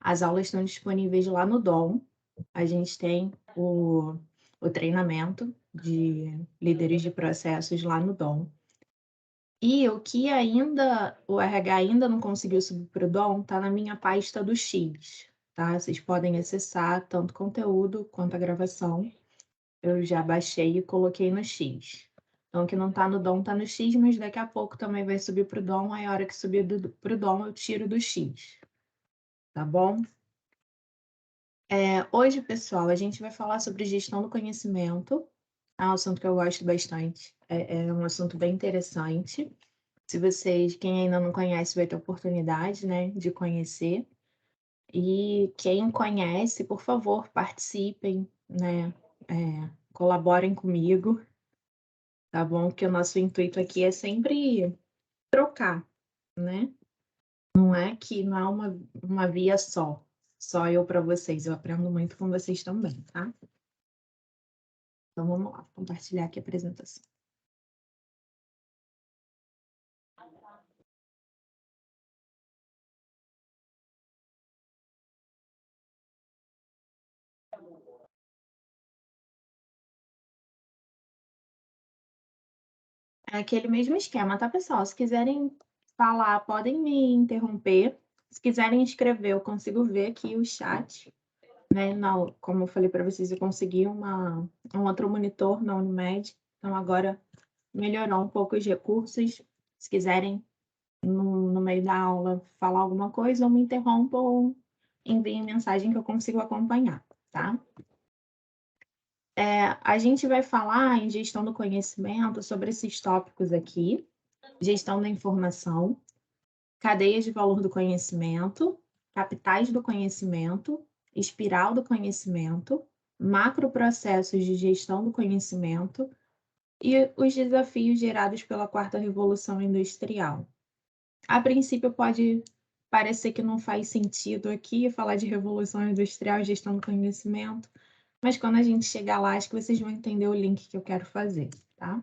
As aulas estão disponíveis lá no Dom. A gente tem o treinamento de líderes de processos lá no Dom. E o que ainda o RH ainda não conseguiu subir para o Dom, está na minha pasta do X, tá? Vocês podem acessar tanto o conteúdo quanto a gravação. Eu já baixei e coloquei no X. Então, o que não está no Dom está no X, mas daqui a pouco também vai subir para o Dom. Aí, a hora que subir para o Dom, eu tiro do X, tá bom? Hoje, pessoal, a gente vai falar sobre gestão do conhecimento. É um assunto que eu gosto bastante. É um assunto bem interessante. Se vocês, quem ainda não conhece, vai ter oportunidade, né, de conhecer. E quem conhece, por favor, participem, né, colaborem comigo, tá bom? Porque o nosso intuito aqui é sempre trocar, né? Não é que não é uma via só eu para vocês. Eu aprendo muito com vocês também, tá? Então vamos lá, compartilhar aqui a apresentação. É aquele mesmo esquema, tá, pessoal? Se quiserem falar, podem me interromper. Se quiserem escrever, eu consigo ver aqui o chat, né? Não, como eu falei para vocês, eu consegui um outro monitor na Unimed, então agora melhorou um pouco os recursos. Se quiserem, no meio da aula, falar alguma coisa, ou me interrompam ou enviem mensagem que eu consigo acompanhar, tá? A gente vai falar em gestão do conhecimento sobre esses tópicos aqui: gestão da informação, cadeias de valor do conhecimento, capitais do conhecimento, espiral do conhecimento, macroprocessos de gestão do conhecimento e os desafios gerados pela quarta revolução industrial. A princípio pode parecer que não faz sentido aqui falar de revolução industrial e gestão do conhecimento, mas quando a gente chegar lá, acho que vocês vão entender o link que eu quero fazer, tá?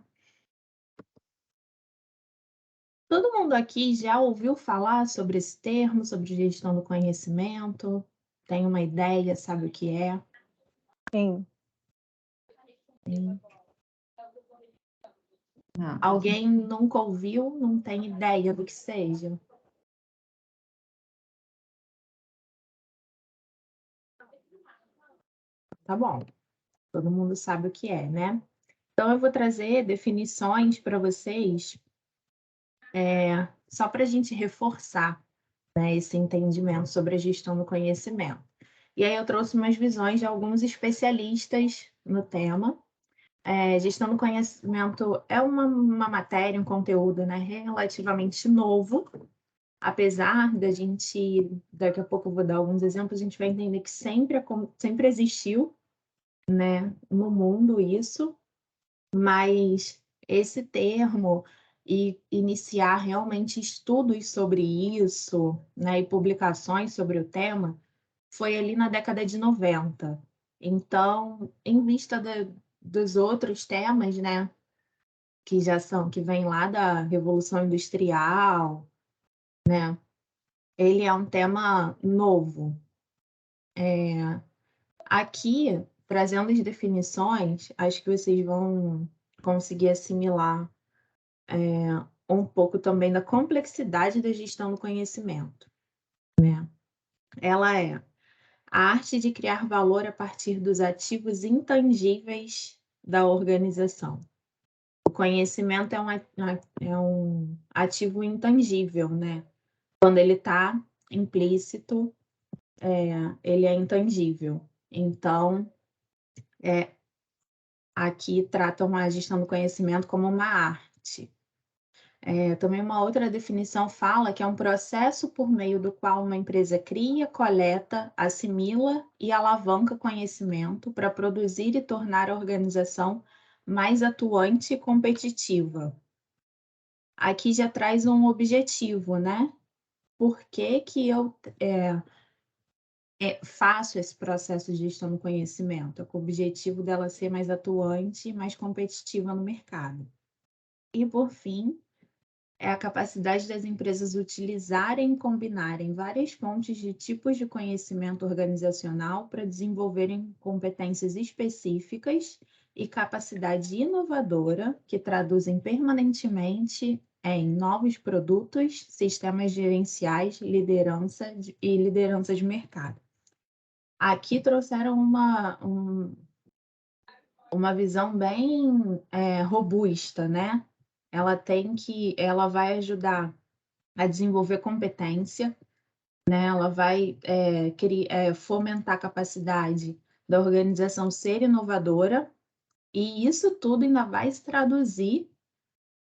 Todo mundo aqui já ouviu falar sobre esse termo, sobre gestão do conhecimento? Tem uma ideia, sabe o que é? Sim. Sim. Não. Alguém nunca ouviu, não tem ideia do que seja? Tá bom, todo mundo sabe o que é, né? Então eu vou trazer definições para vocês, só para a gente reforçar, né, esse entendimento sobre a gestão do conhecimento. E aí eu trouxe umas visões de alguns especialistas no tema. Gestão do conhecimento é uma matéria, um conteúdo, né, relativamente novo, apesar da gente, daqui a pouco eu vou dar alguns exemplos, a gente vai entender que sempre existiu, né, no mundo isso, mas esse termo e iniciar realmente estudos sobre isso, né, e publicações sobre o tema, foi ali na década de 90. Então, em vista dos outros temas, né, que vêm lá da Revolução Industrial, né, ele é um tema novo. Aqui, trazendo as definições, acho que vocês vão conseguir assimilar um pouco também da complexidade da gestão do conhecimento, né. Ela é a arte de criar valor a partir dos ativos intangíveis da organização. O conhecimento é um ativo intangível, né. Quando ele está implícito, ele é intangível. Então, aqui tratam a gestão do conhecimento como uma arte. Também uma outra definição fala que é um processo por meio do qual uma empresa cria, coleta, assimila e alavanca conhecimento para produzir e tornar a organização mais atuante e competitiva. Aqui já traz um objetivo, né? Por que que eu faço esse processo de gestão do conhecimento? É com o objetivo dela ser mais atuante e mais competitiva no mercado. E, por fim, é a capacidade das empresas utilizarem e combinarem várias fontes de tipos de conhecimento organizacional para desenvolverem competências específicas e capacidade inovadora que traduzem permanentemente em novos produtos, sistemas gerenciais, e liderança de mercado. Aqui trouxeram uma visão bem robusta, né? Ela vai ajudar a desenvolver competência, né? Ela vai fomentar a capacidade da organização ser inovadora, e isso tudo ainda vai se traduzir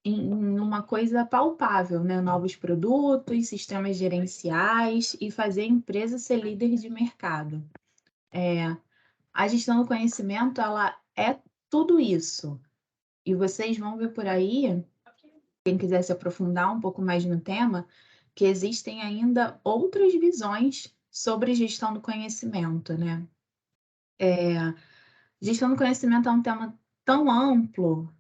em uma coisa palpável, né? Novos produtos, sistemas gerenciais e fazer a empresa ser líder de mercado. A gestão do conhecimento, ela é tudo isso. E vocês vão ver por aí, quem quiser se aprofundar um pouco mais no tema, que existem ainda outras visões sobre gestão do conhecimento, né? Gestão do conhecimento é um tema tão amplo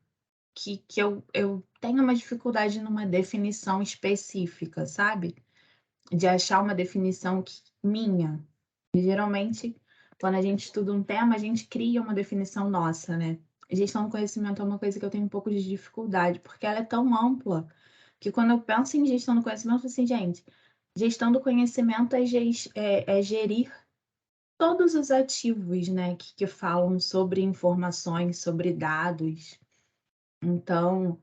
que eu tenho uma dificuldade numa definição específica, sabe? De achar uma definição minha. E, geralmente, quando a gente estuda um tema, a gente cria uma definição nossa, né? Gestão do conhecimento é uma coisa que eu tenho um pouco de dificuldade, porque ela é tão ampla que quando eu penso em gestão do conhecimento, eu falo assim, gente, gestão do conhecimento é gerir todos os ativos, né, que falam sobre informações, sobre dados. Então,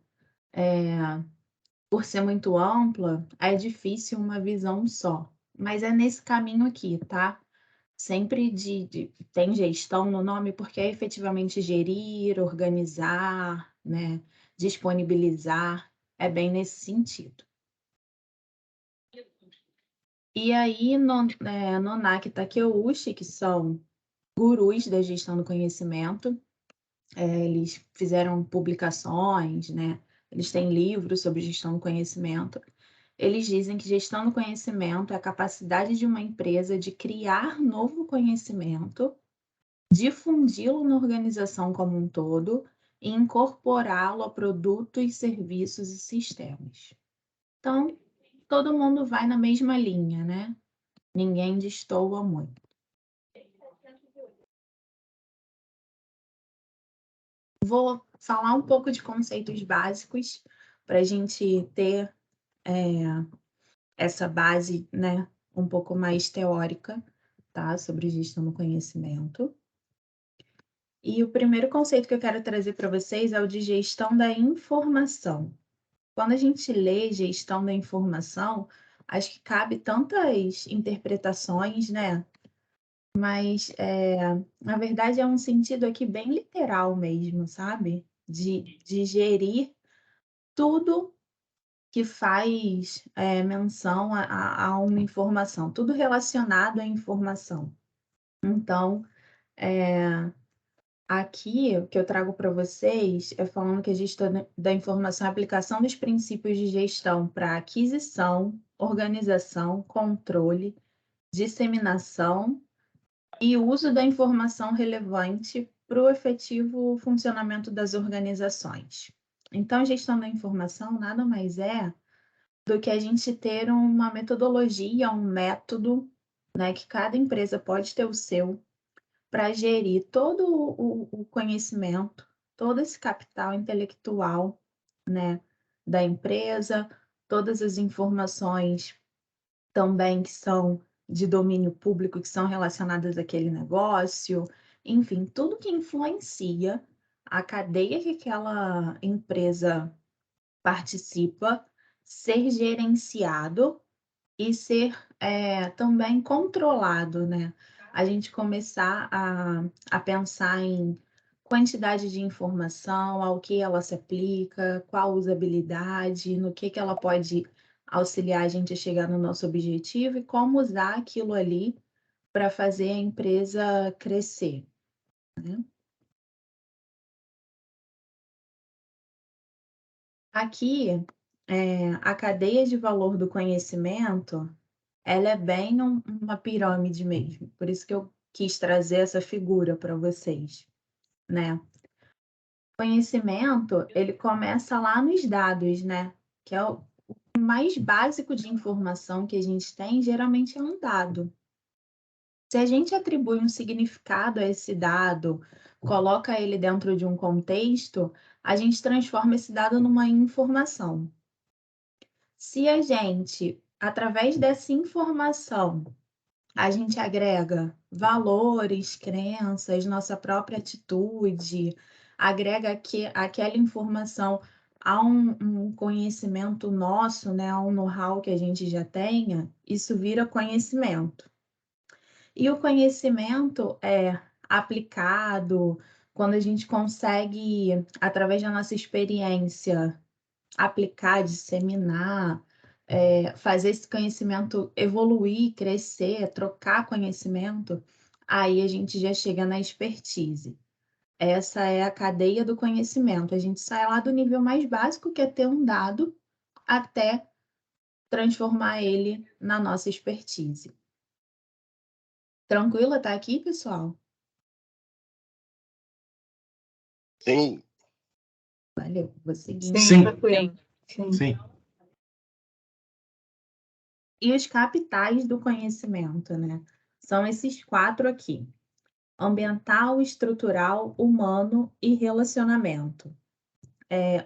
por ser muito ampla, é difícil uma visão só. Mas é nesse caminho aqui, tá? Sempre tem gestão no nome, porque é efetivamente gerir, organizar, né, disponibilizar, é bem nesse sentido. E aí, no NAC Takeuchi, que são gurus da gestão do conhecimento, eles fizeram publicações, né? Eles têm livros sobre gestão do conhecimento. Eles dizem que gestão do conhecimento é a capacidade de uma empresa de criar novo conhecimento, difundi-lo na organização como um todo e incorporá-lo a produtos, serviços e sistemas. Então, todo mundo vai na mesma linha, né? Ninguém destoa muito. Vou falar um pouco de conceitos básicos para a gente ter essa base, né, um pouco mais teórica, tá? Sobre gestão do conhecimento. E o primeiro conceito que eu quero trazer para vocês é o de gestão da informação. Quando a gente lê gestão da informação, acho que cabe tantas interpretações, né? Mas, na verdade, é um sentido aqui bem literal mesmo, sabe? De gerir tudo que faz menção a uma informação, tudo relacionado à informação. Então, aqui, o que eu trago para vocês é falando que a gestão da informação é a aplicação dos princípios de gestão para aquisição, organização, controle, disseminação e uso da informação relevante para o efetivo funcionamento das organizações. Então, a gestão da informação nada mais é do que a gente ter uma metodologia, um método, né, que cada empresa pode ter o seu, para gerir todo o conhecimento, todo esse capital intelectual, né, da empresa, todas as informações também que são de domínio público, que são relacionadas àquele negócio, enfim, tudo que influencia a cadeia que aquela empresa participa, ser gerenciado e ser também controlado, né? A gente começar a pensar em quantidade de informação, ao que ela se aplica, qual usabilidade, no que ela pode auxiliar a gente a chegar no nosso objetivo e como usar aquilo ali para fazer a empresa crescer, né? Aqui, a cadeia de valor do conhecimento, ela é bem uma pirâmide mesmo, por isso que eu quis trazer essa figura para vocês, né. Conhecimento, ele começa lá nos dados, né, que é mais básico de informação que a gente tem, geralmente é um dado. Se a gente atribui um significado a esse dado, coloca ele dentro de um contexto, a gente transforma esse dado numa informação. Se a gente, através dessa informação, a gente agrega valores, crenças, nossa própria atitude, agrega aquela informação a um conhecimento nosso, né, a um know-how que a gente já tenha, isso vira conhecimento. E o conhecimento é aplicado quando a gente consegue, através da nossa experiência, aplicar, disseminar, fazer esse conhecimento evoluir, crescer, trocar conhecimento, aí a gente já chega na expertise. Essa é a cadeia do conhecimento. A gente sai lá do nível mais básico, que é ter um dado, até transformar ele na nossa expertise. Tranquila, tá aqui, pessoal? Sim. Valeu, vou seguir. Sim. Tranquilo. Sim. E os capitais do conhecimento, né? São esses 4 aqui: ambiental, estrutural, humano e relacionamento.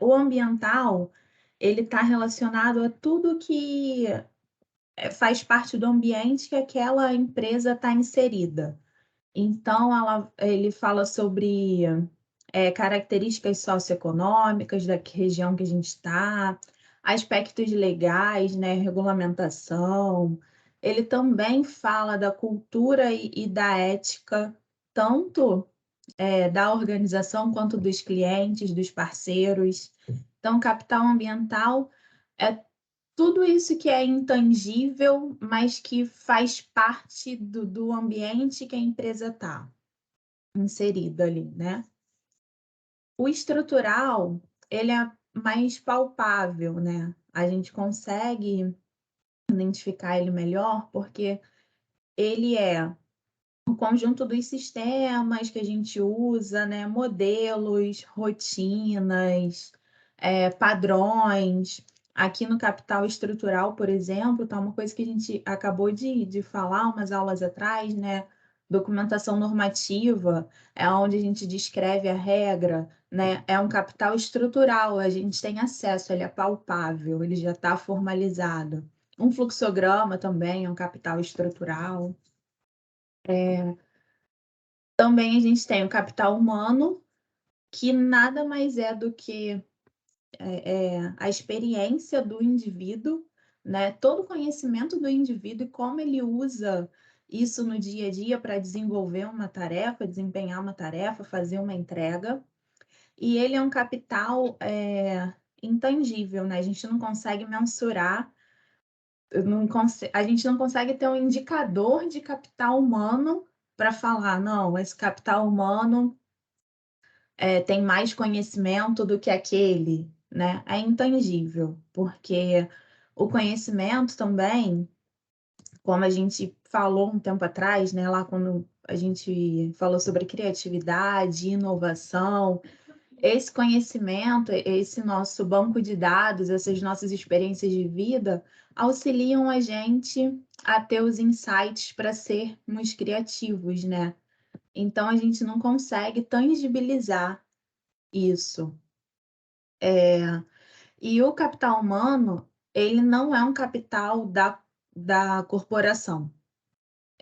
O ambiental, ele está relacionado a tudo que faz parte do ambiente que aquela empresa está inserida. Então, ele fala sobre características socioeconômicas da região que a gente está, aspectos legais, né, regulamentação. Ele também fala da cultura e da ética, tanto da organização quanto dos clientes, dos parceiros. Então, capital ambiental é tudo isso que é intangível, mas que faz parte do ambiente que a empresa está inserida ali, né? O estrutural, ele é mais palpável, né? A gente consegue identificar ele melhor porque ele é o conjunto dos sistemas que a gente usa, né? Modelos, rotinas, padrões. Aqui no capital estrutural, por exemplo, tá uma coisa que a gente acabou de falar umas aulas atrás, né? Documentação normativa, é onde a gente descreve a regra, né? É um capital estrutural, a gente tem acesso, ele é palpável, ele já está formalizado. Um fluxograma também é um capital estrutural. Também a gente tem o capital humano, que nada mais é do que a experiência do indivíduo, né? Todo o conhecimento do indivíduo e como ele usa isso no dia a dia para desenvolver uma tarefa, desempenhar uma tarefa, fazer uma entrega. E ele é um capital intangível, né? A gente não consegue mensurar, a gente não consegue ter um indicador de capital humano para falar, não, esse capital humano tem mais conhecimento do que aquele, né? É intangível, porque o conhecimento também, como a gente falou um tempo atrás, né, lá quando a gente falou sobre criatividade, inovação, esse conhecimento, esse nosso banco de dados, essas nossas experiências de vida, auxiliam a gente a ter os insights para sermos criativos, né? Então a gente não consegue tangibilizar isso. E o capital humano, ele não é um capital da corporação.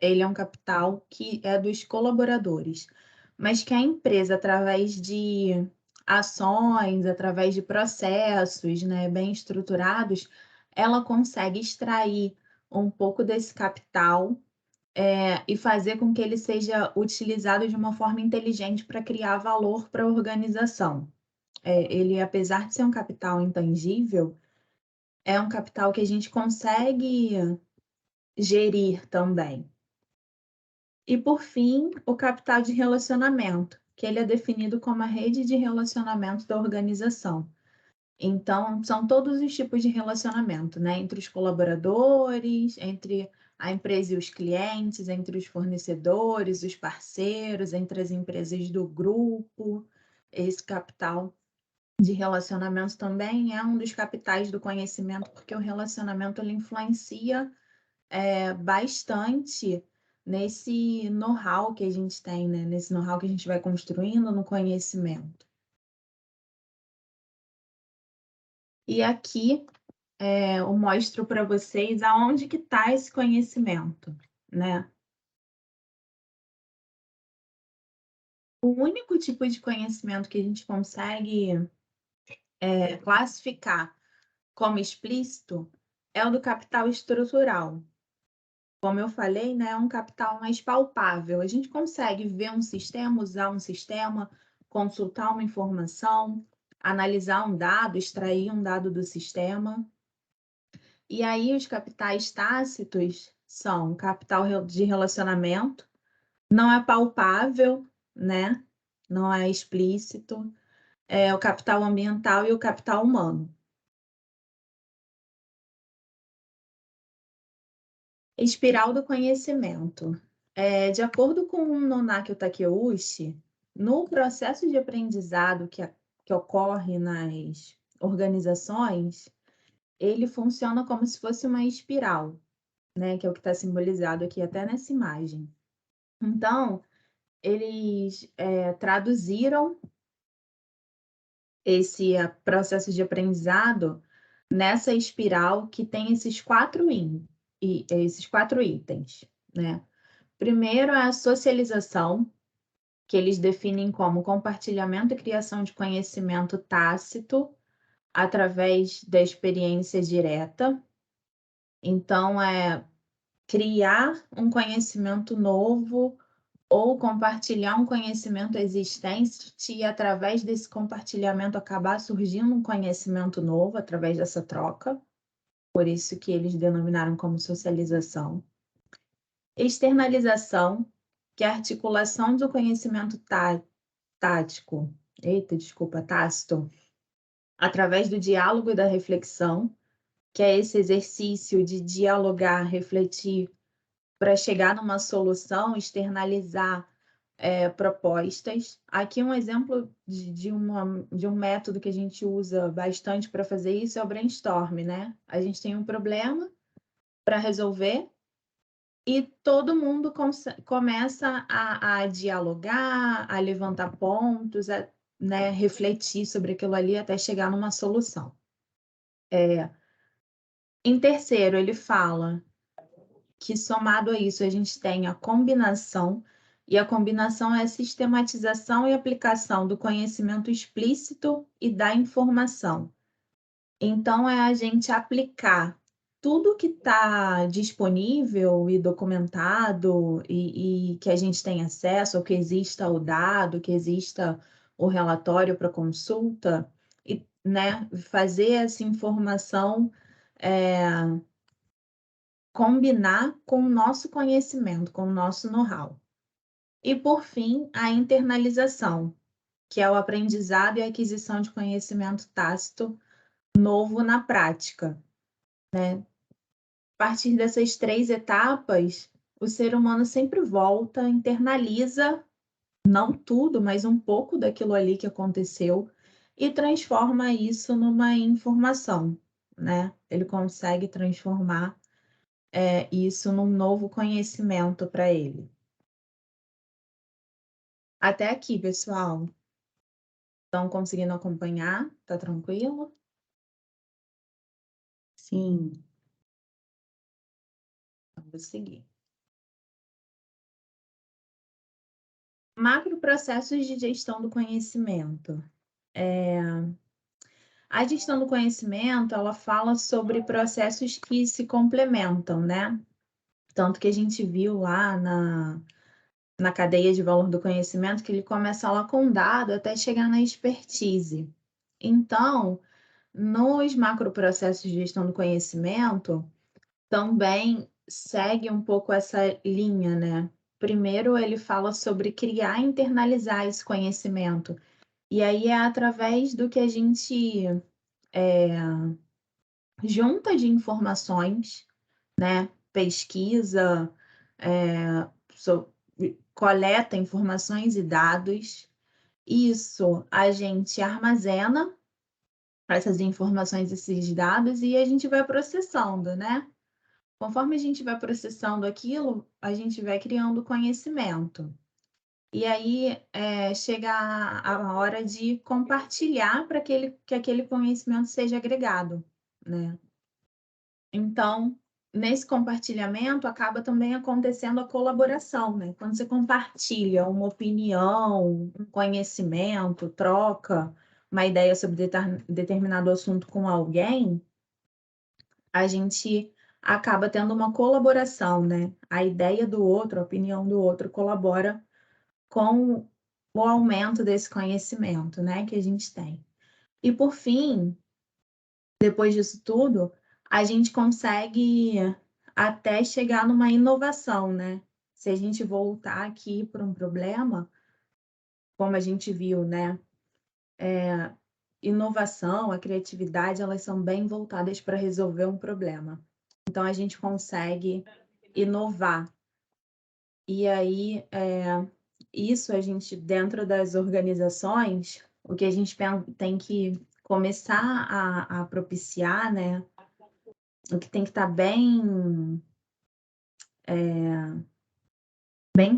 Ele é um capital que é dos colaboradores, mas que a empresa, através de ações, através de processos, né, bem estruturados, ela consegue extrair um pouco desse capital e fazer com que ele seja utilizado de uma forma inteligente para criar valor para a organização. Ele, apesar de ser um capital intangível, é um capital que a gente consegue gerir também. E, por fim, o capital de relacionamento, que ele é definido como a rede de relacionamento da organização. Então, são todos os tipos de relacionamento, né? Entre os colaboradores, entre a empresa e os clientes, entre os fornecedores, os parceiros, entre as empresas do grupo. Esse capital de relacionamento também é um dos capitais do conhecimento, porque o relacionamento ele influencia bastante nesse know-how que a gente tem, né? Nesse know-how que a gente vai construindo no conhecimento. E aqui eu mostro para vocês aonde que está esse conhecimento, né? O único tipo de conhecimento que a gente consegue classificar como explícito é o do capital estrutural. Como eu falei, né, é um capital mais palpável. A gente consegue ver um sistema, usar um sistema, consultar uma informação, analisar um dado, extrair um dado do sistema. E aí os capitais tácitos são capital de relacionamento, não é palpável, né? Não é explícito, é o capital ambiental e o capital humano. Espiral do conhecimento. De acordo com o Nonaki Takeuchi, no processo de aprendizado que ocorre nas organizações, ele funciona como se fosse uma espiral, né? Que é o que está simbolizado aqui até nessa imagem. Então, eles traduziram esse processo de aprendizado nessa espiral que tem esses esses quatro itens, né? Primeiro é a socialização, que eles definem como compartilhamento e criação de conhecimento tácito através da experiência direta. Então, é criar um conhecimento novo ou compartilhar um conhecimento existente e, através desse compartilhamento, acabar surgindo um conhecimento novo através dessa troca. Por isso que eles denominaram como socialização. Externalização, que é a articulação do conhecimento tático, tácito, através do diálogo e da reflexão, que é esse exercício de dialogar, refletir, para chegar numa solução, externalizar propostas. Aqui um exemplo de um método que a gente usa bastante para fazer isso é o brainstorm, né? A gente tem um problema para resolver e todo mundo começa a dialogar, a levantar pontos, né, refletir sobre aquilo ali até chegar numa solução. Em terceiro, ele fala que, somado a isso, a gente tem a combinação, e a combinação é a sistematização e aplicação do conhecimento explícito e da informação. Então, é a gente aplicar tudo que está disponível e documentado e que a gente tem acesso, ou que exista o dado, que exista o relatório para consulta, e, né, fazer essa informação combinar com o nosso conhecimento, com o nosso know-how. E, por fim, a internalização, que é o aprendizado e a aquisição de conhecimento tácito novo na prática, né? A partir dessas três etapas, o ser humano sempre volta, internaliza, não tudo, mas um pouco daquilo ali que aconteceu e transforma isso numa informação, né? Ele consegue transformar isso num novo conhecimento para ele. Até aqui, pessoal. Estão conseguindo acompanhar? Tá tranquilo? Sim. Então, vou seguir. Macroprocessos de gestão do conhecimento. A gestão do conhecimento, ela fala sobre processos que se complementam, né? Tanto que a gente viu lá na cadeia de valor do conhecimento que ele começa lá com dado até chegar na expertise. Então, nos macroprocessos de gestão do conhecimento, também segue um pouco essa linha, né? Primeiro, ele fala sobre criar e internalizar esse conhecimento. E aí é através do que a gente junta de informações, né? Pesquisa, coleta informações e dados. Isso a gente armazena essas informações, esses dados, e a gente vai processando, né? Conforme a gente vai processando aquilo, a gente vai criando conhecimento. E aí, chega a hora de compartilhar para que aquele conhecimento seja agregado, né. Então, nesse compartilhamento, acaba também acontecendo a colaboração, né. Quando você compartilha uma opinião, um conhecimento, troca uma ideia sobre determinado assunto com alguém, a gente acaba tendo uma colaboração, né. A ideia do outro, a opinião do outro colabora com o aumento desse conhecimento, né, que a gente tem. E por fim, depois disso tudo, a gente consegue até chegar numa inovação, né. Se a gente voltar aqui para um problema, como a gente viu, né, inovação, a criatividade, elas são bem voltadas para resolver um problema. Então a gente consegue inovar. E aí, isso a gente dentro das organizações, o que a gente tem que começar a propiciar, né, o que tem que estar bem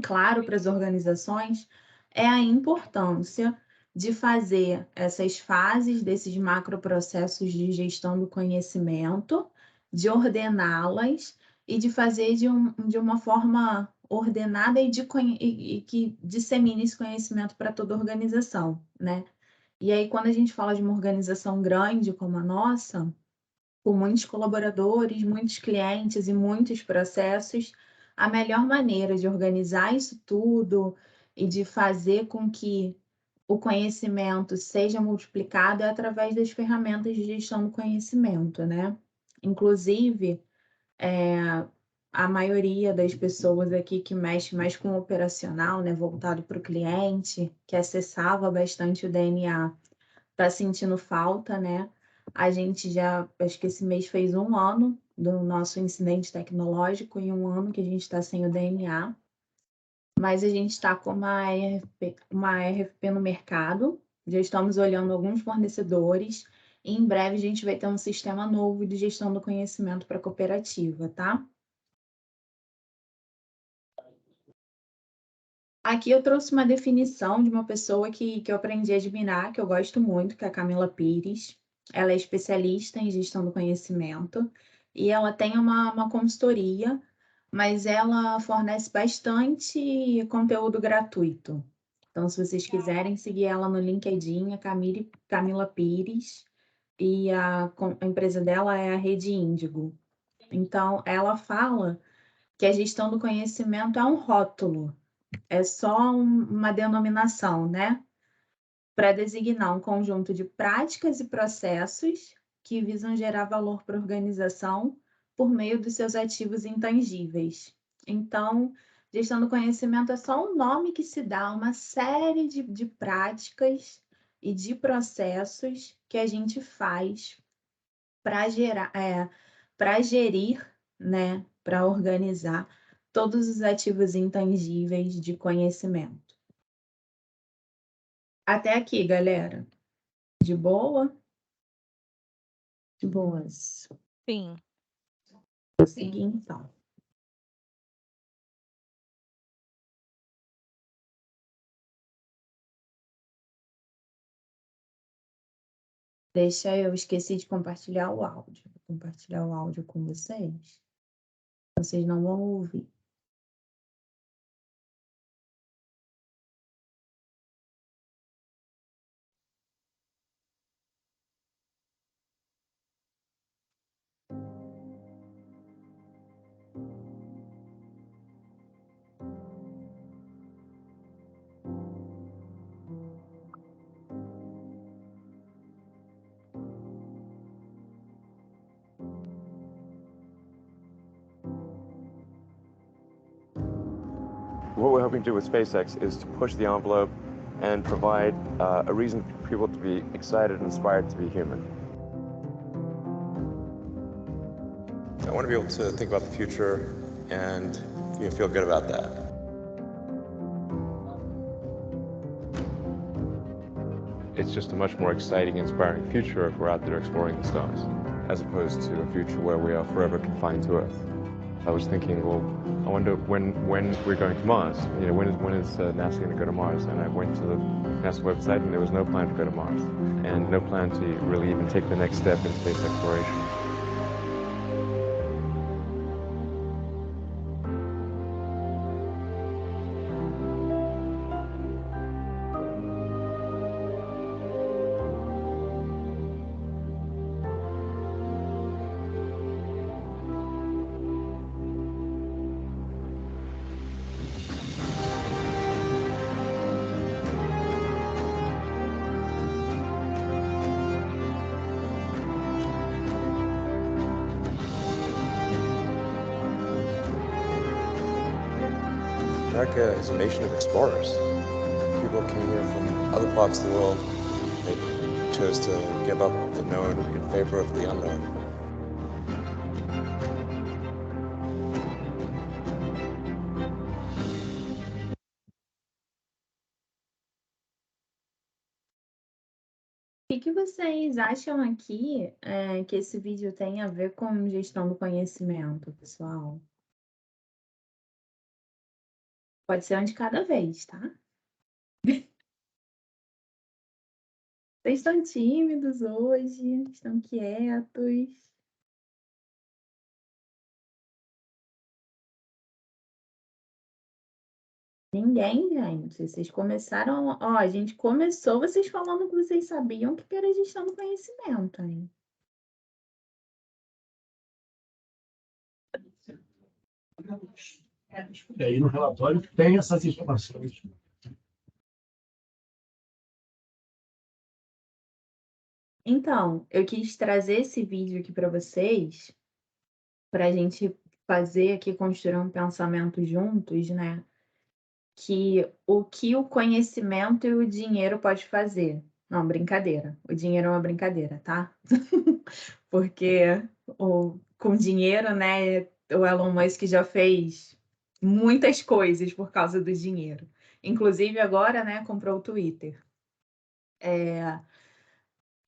claro para as organizações, é a importância de fazer essas fases desses macroprocessos de gestão do conhecimento, de ordená-las e de fazer de uma forma ordenada e que dissemine esse conhecimento para toda a organização, né. E aí quando a gente fala de uma organização grande como a nossa, com muitos colaboradores, muitos clientes e muitos processos, a melhor maneira de organizar isso tudo e de fazer com que o conhecimento seja multiplicado é através das ferramentas de gestão do conhecimento, né. Inclusive, a maioria das pessoas aqui que mexe mais com o operacional, né, voltado para o cliente, que acessava bastante o DNA, tá sentindo falta, né. A gente já acho que esse mês fez 1 ano do nosso incidente tecnológico e 1 ano que a gente está sem o DNA, mas a gente está com uma RFP no mercado, já estamos olhando alguns fornecedores, e em breve a gente vai ter um sistema novo de gestão do conhecimento para a cooperativa, tá. Aqui eu trouxe uma definição de uma pessoa que eu aprendi a admirar, que eu gosto muito, que é a Camila Pires. Ela é especialista em gestão do conhecimento e ela tem uma consultoria, mas ela fornece bastante conteúdo gratuito. Então, se vocês quiserem seguir ela no LinkedIn, é Camila Pires, e a empresa dela é a Rede Índigo. Então, ela fala que a gestão do conhecimento é um rótulo, é só uma denominação, né, para designar um conjunto de práticas e processos que visam gerar valor para a organização por meio dos seus ativos intangíveis. Então, gestão do conhecimento é só um nome que se dá a uma série de práticas e de processos que a gente faz para para gerir, né, para organizar todos os ativos intangíveis de conhecimento. Até aqui, galera. De boa? De boas. Sim. Vou seguir então. Eu esqueci de compartilhar o áudio. Vou compartilhar o áudio com vocês. Vocês não vão ouvir. What we're hoping to do with SpaceX is to push the envelope and provide a reason for people to be excited and inspired to be human. I want to be able to think about the future and feel good about that. it's just a much more exciting, inspiring future if we're out there exploring the stars, as opposed to a future where we are forever confined to Earth. I was thinking, well, I wonder when we're going to Mars. You know, when is NASA going to go to Mars? And I went to the NASA website, and there was no plan to go to Mars, and no plan to really even take the next step in space exploration. America is a nation of explorers. People came here from other parts of the world. They chose to give up the known in favor of the unknown. O que vocês acham aqui que esse vídeo tem a ver com gestão do conhecimento, pessoal? Pode ser um de cada vez, tá? Vocês estão tímidos hoje? Estão quietos? Ninguém, gente. Vocês começaram... Ó, a gente começou vocês falando que vocês sabiam que era gestão do conhecimento, hein? E aí no relatório tem essas informações. Então, eu quis trazer esse vídeo aqui para vocês, para a gente fazer aqui, construir um pensamento juntos, né? Que o conhecimento e o dinheiro pode fazer. Não, brincadeira. O dinheiro é uma brincadeira, tá? Porque com dinheiro, né, o Elon Musk já fez muitas coisas por causa do dinheiro. Inclusive agora, né, comprou o Twitter.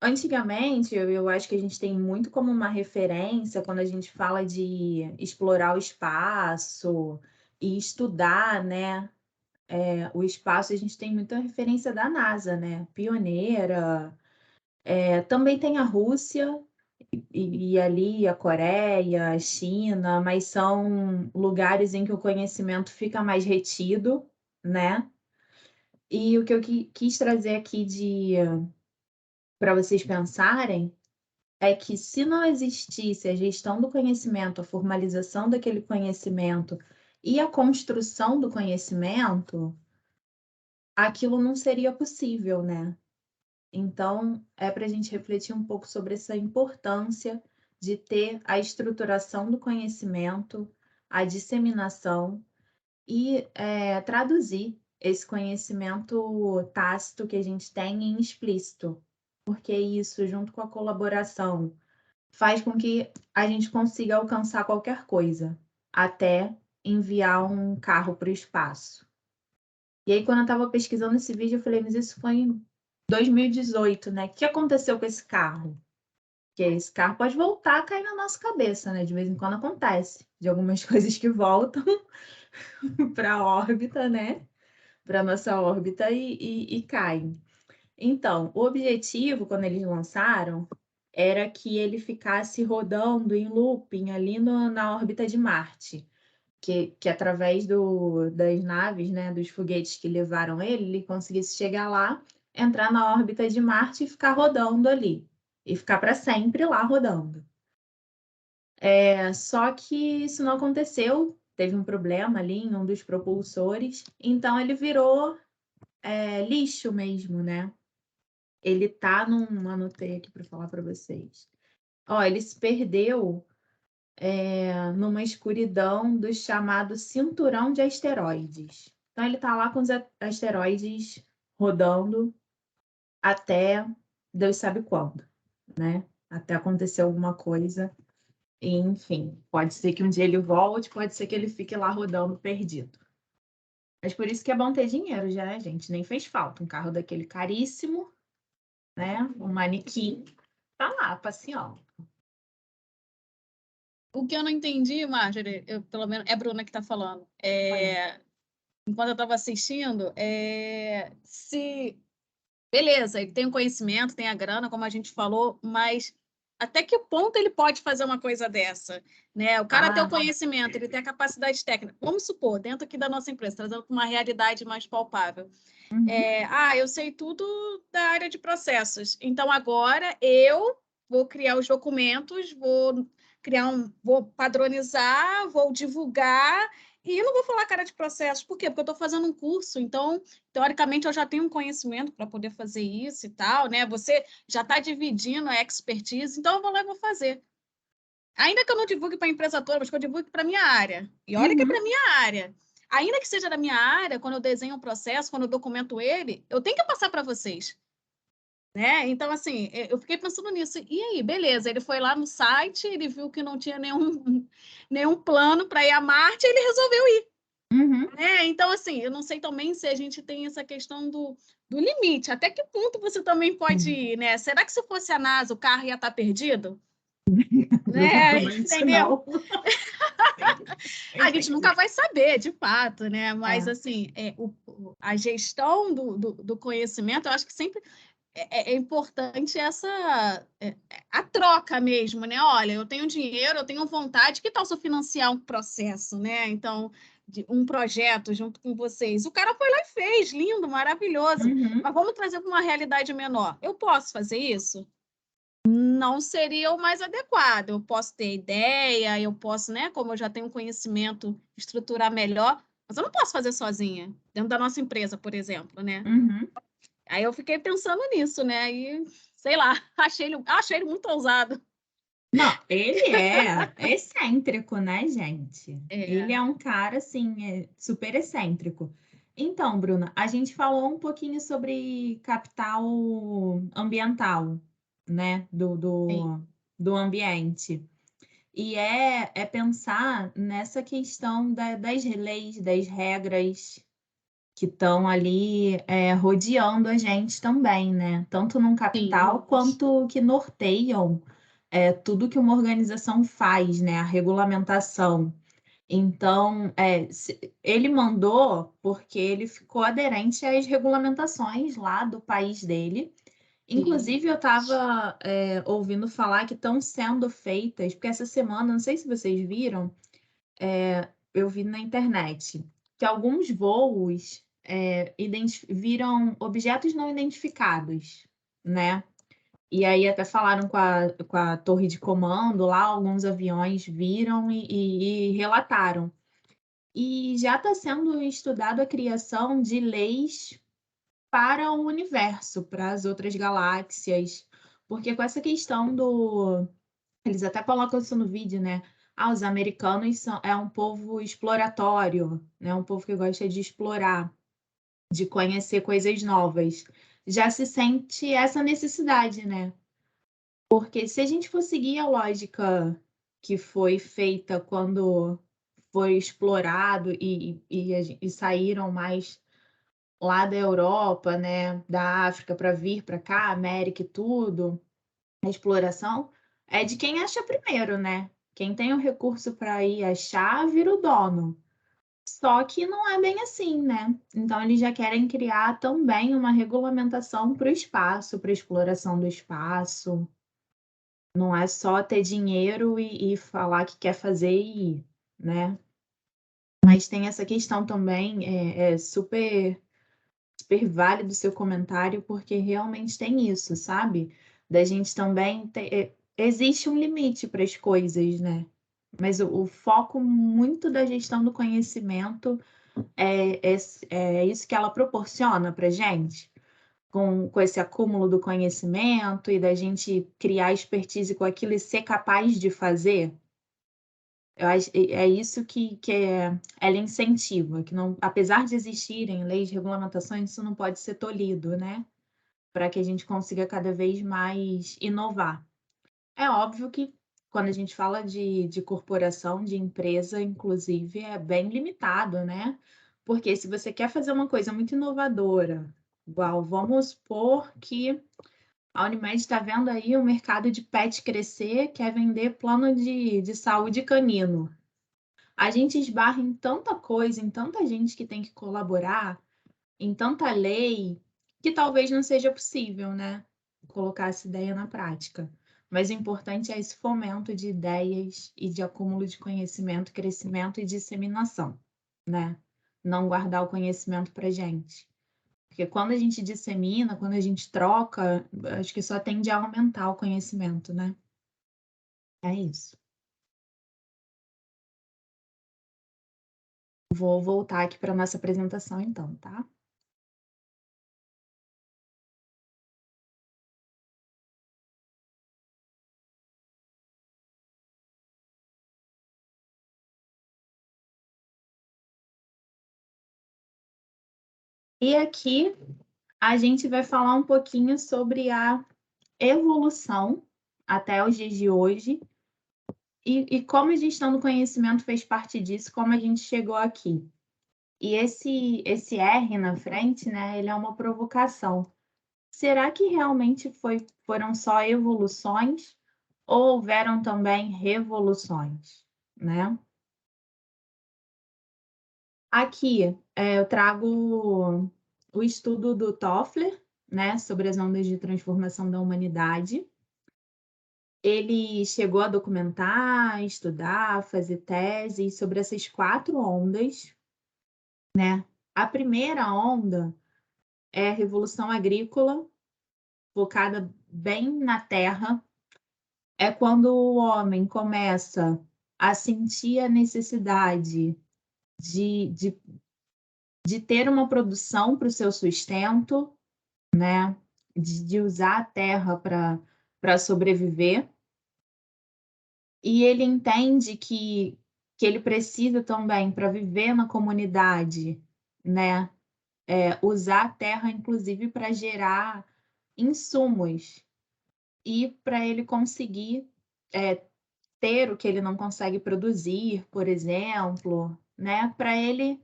Antigamente, eu acho que a gente tem muito como uma referência quando a gente fala de explorar o espaço e estudar, né, o espaço, a gente tem muita referência da NASA, né, pioneira. Também tem a Rússia e ali a Coreia, a China, mas são lugares em que o conhecimento fica mais retido, né? E o que eu quis trazer aqui para vocês pensarem é que se não existisse a gestão do conhecimento, a formalização daquele conhecimento e a construção do conhecimento, aquilo não seria possível, né? Então, é para a gente refletir um pouco sobre essa importância de ter a estruturação do conhecimento, a disseminação e traduzir esse conhecimento tácito que a gente tem em explícito, porque isso, junto com a colaboração, faz com que a gente consiga alcançar qualquer coisa, até enviar um carro para o espaço. E aí, quando eu estava pesquisando esse vídeo, eu falei, mas isso foi em 2018, né? O que aconteceu com esse carro? Porque esse carro pode voltar a cair na nossa cabeça, né? De vez em quando acontece, de algumas coisas que voltam para a órbita, né? Para a nossa órbita e caem. Então, o objetivo, quando eles lançaram, era que ele ficasse rodando em looping ali na órbita de Marte, que através das naves, né, dos foguetes que levaram ele conseguisse chegar lá, entrar na órbita de Marte e ficar rodando ali, e ficar para sempre lá rodando. Só que isso não aconteceu, teve um problema ali em um dos propulsores, então ele virou lixo mesmo, né? Ele tá anotei aqui para falar para vocês. Ó, ele se perdeu numa escuridão do chamado cinturão de asteroides. Então ele tá lá com os asteroides rodando até Deus sabe quando, né? Até acontecer alguma coisa. E, enfim, pode ser que um dia ele volte, pode ser que ele fique lá rodando perdido. Mas por isso que é bom ter dinheiro já, gente. Nem fez falta um carro daquele caríssimo. né? Um manequim tá lá, passeando. O que eu não entendi, Marjorie, pelo menos é a Bruna que está falando, enquanto eu estava assistindo, se beleza, ele tem o conhecimento, tem a grana, como a gente falou, mas até que ponto ele pode fazer uma coisa dessa, né? O cara tem o conhecimento, ele tem a capacidade técnica. Vamos supor, dentro aqui da nossa empresa, trazendo para uma realidade mais palpável. Eu sei tudo da área de processos. Então, agora eu vou criar os documentos, vou padronizar, vou divulgar e não vou falar cara de processos. Por quê? Porque eu estou fazendo um curso, então, teoricamente, eu já tenho um conhecimento para poder fazer isso e tal, né? Você já está dividindo a expertise, então eu vou lá e vou fazer. Ainda que eu não divulgue para a empresa toda, mas que eu divulgue para a minha área. E olha que é para a minha área. Ainda que seja da minha área, quando eu desenho um processo, quando eu documento ele, eu tenho que passar para vocês. Né? Então, assim, eu fiquei pensando nisso. E aí, beleza, ele foi lá no site, ele viu que não tinha nenhum plano para ir a Marte, ele resolveu ir. Né? Então, assim, eu não sei também se a gente tem essa questão do limite. Até que ponto você também pode ir, né? Será que se fosse a NASA, o carro ia estar perdido? Né? Entendeu? A gente nunca vai saber, de fato, né? Mas, assim, a gestão do conhecimento, eu acho que sempre é importante a troca mesmo, né? Olha, eu tenho dinheiro, eu tenho vontade, que tal se eu financiar um processo, né? Então, um projeto junto com vocês. O cara foi lá e fez, lindo, maravilhoso. Mas vamos trazer para uma realidade menor. Eu posso fazer isso? Não seria o mais adequado. Eu posso ter ideia, eu posso, né? Como eu já tenho conhecimento, estruturar melhor, mas eu não posso fazer sozinha, dentro da nossa empresa, por exemplo, né? Aí eu fiquei pensando nisso, né? E, sei lá, achei ele muito ousado. Não, ele é excêntrico, né, gente? Ele é um cara, assim, super excêntrico. Então, Bruna, a gente falou um pouquinho sobre capital ambiental, né, do ambiente. E é pensar nessa questão das leis, das regras que estão ali rodeando a gente também, né? Tanto num capital quanto que norteiam tudo que uma organização faz, né? A regulamentação. Então, ele mandou porque ele ficou aderente às regulamentações lá do país dele. Inclusive, eu estava ouvindo falar que estão sendo feitas, porque essa semana, não sei se vocês viram, eu vi na internet, que alguns voos viram objetos não identificados, né? E aí até falaram com a torre de comando lá, alguns aviões viram e relataram. E já está sendo estudado a criação de leis para o universo, para as outras galáxias, porque com essa questão eles até colocam isso no vídeo, né? Os americanos é um povo exploratório, né? Um povo que gosta de explorar, de conhecer coisas novas. Já se sente essa necessidade, né? Porque se a gente for seguir a lógica que foi feita quando foi explorado e saíram mais lá da Europa, né, da África para vir para cá, América e tudo, a exploração é de quem acha primeiro, né? Quem tem o recurso para ir achar, vira o dono. Só que não é bem assim, né? Então eles já querem criar também uma regulamentação para o espaço, para a exploração do espaço. Não é só ter dinheiro e falar que quer fazer e ir, né? Mas tem essa questão também, é super, super válido o seu comentário, porque realmente tem isso, sabe? Da gente também existe um limite para as coisas, né? Mas o foco muito da gestão do conhecimento é isso que ela proporciona para gente. Com esse acúmulo do conhecimento e da gente criar expertise com aquilo e ser capaz de fazer, eu acho, é isso que ela incentiva, que não, apesar de existirem leis, regulamentações, isso não pode ser tolhido, né? Para que a gente consiga cada vez mais inovar. É óbvio que quando a gente fala de corporação, de empresa, inclusive, é bem limitado, né? Porque se você quer fazer uma coisa muito inovadora, igual, vamos supor que A Unimed está vendo aí o mercado de pet crescer, quer vender plano de saúde canino. A gente esbarra em tanta coisa, em tanta gente que tem que colaborar, em tanta lei, que talvez não seja possível, né? Colocar essa ideia na prática. Mas o importante é esse fomento de ideias e de acúmulo de conhecimento, crescimento e disseminação, né? Não guardar o conhecimento para gente. Porque quando a gente dissemina, quando a gente troca, acho que só tende a aumentar o conhecimento, né? É isso. Vou voltar aqui para a nossa apresentação, então, tá? E aqui a gente vai falar um pouquinho sobre a evolução até os dias de hoje e como a gestão do conhecimento fez parte disso, como a gente chegou aqui. E esse R na frente, né, ele é uma provocação. Será que realmente foram só evoluções ou houveram também revoluções, né? Aqui eu trago o estudo do Toffler, né, sobre as ondas de transformação da humanidade. Ele chegou a documentar, estudar, fazer tese sobre essas 4 ondas, né? A primeira onda é a Revolução Agrícola, focada bem na terra. É quando o homem começa a sentir a necessidade de ter uma produção para o seu sustento, né? De usar a terra para sobreviver. E ele entende que ele precisa também, para viver na comunidade, né? Usar a terra, inclusive, para gerar insumos e para ele conseguir ter o que ele não consegue produzir, por exemplo, né? Para ele,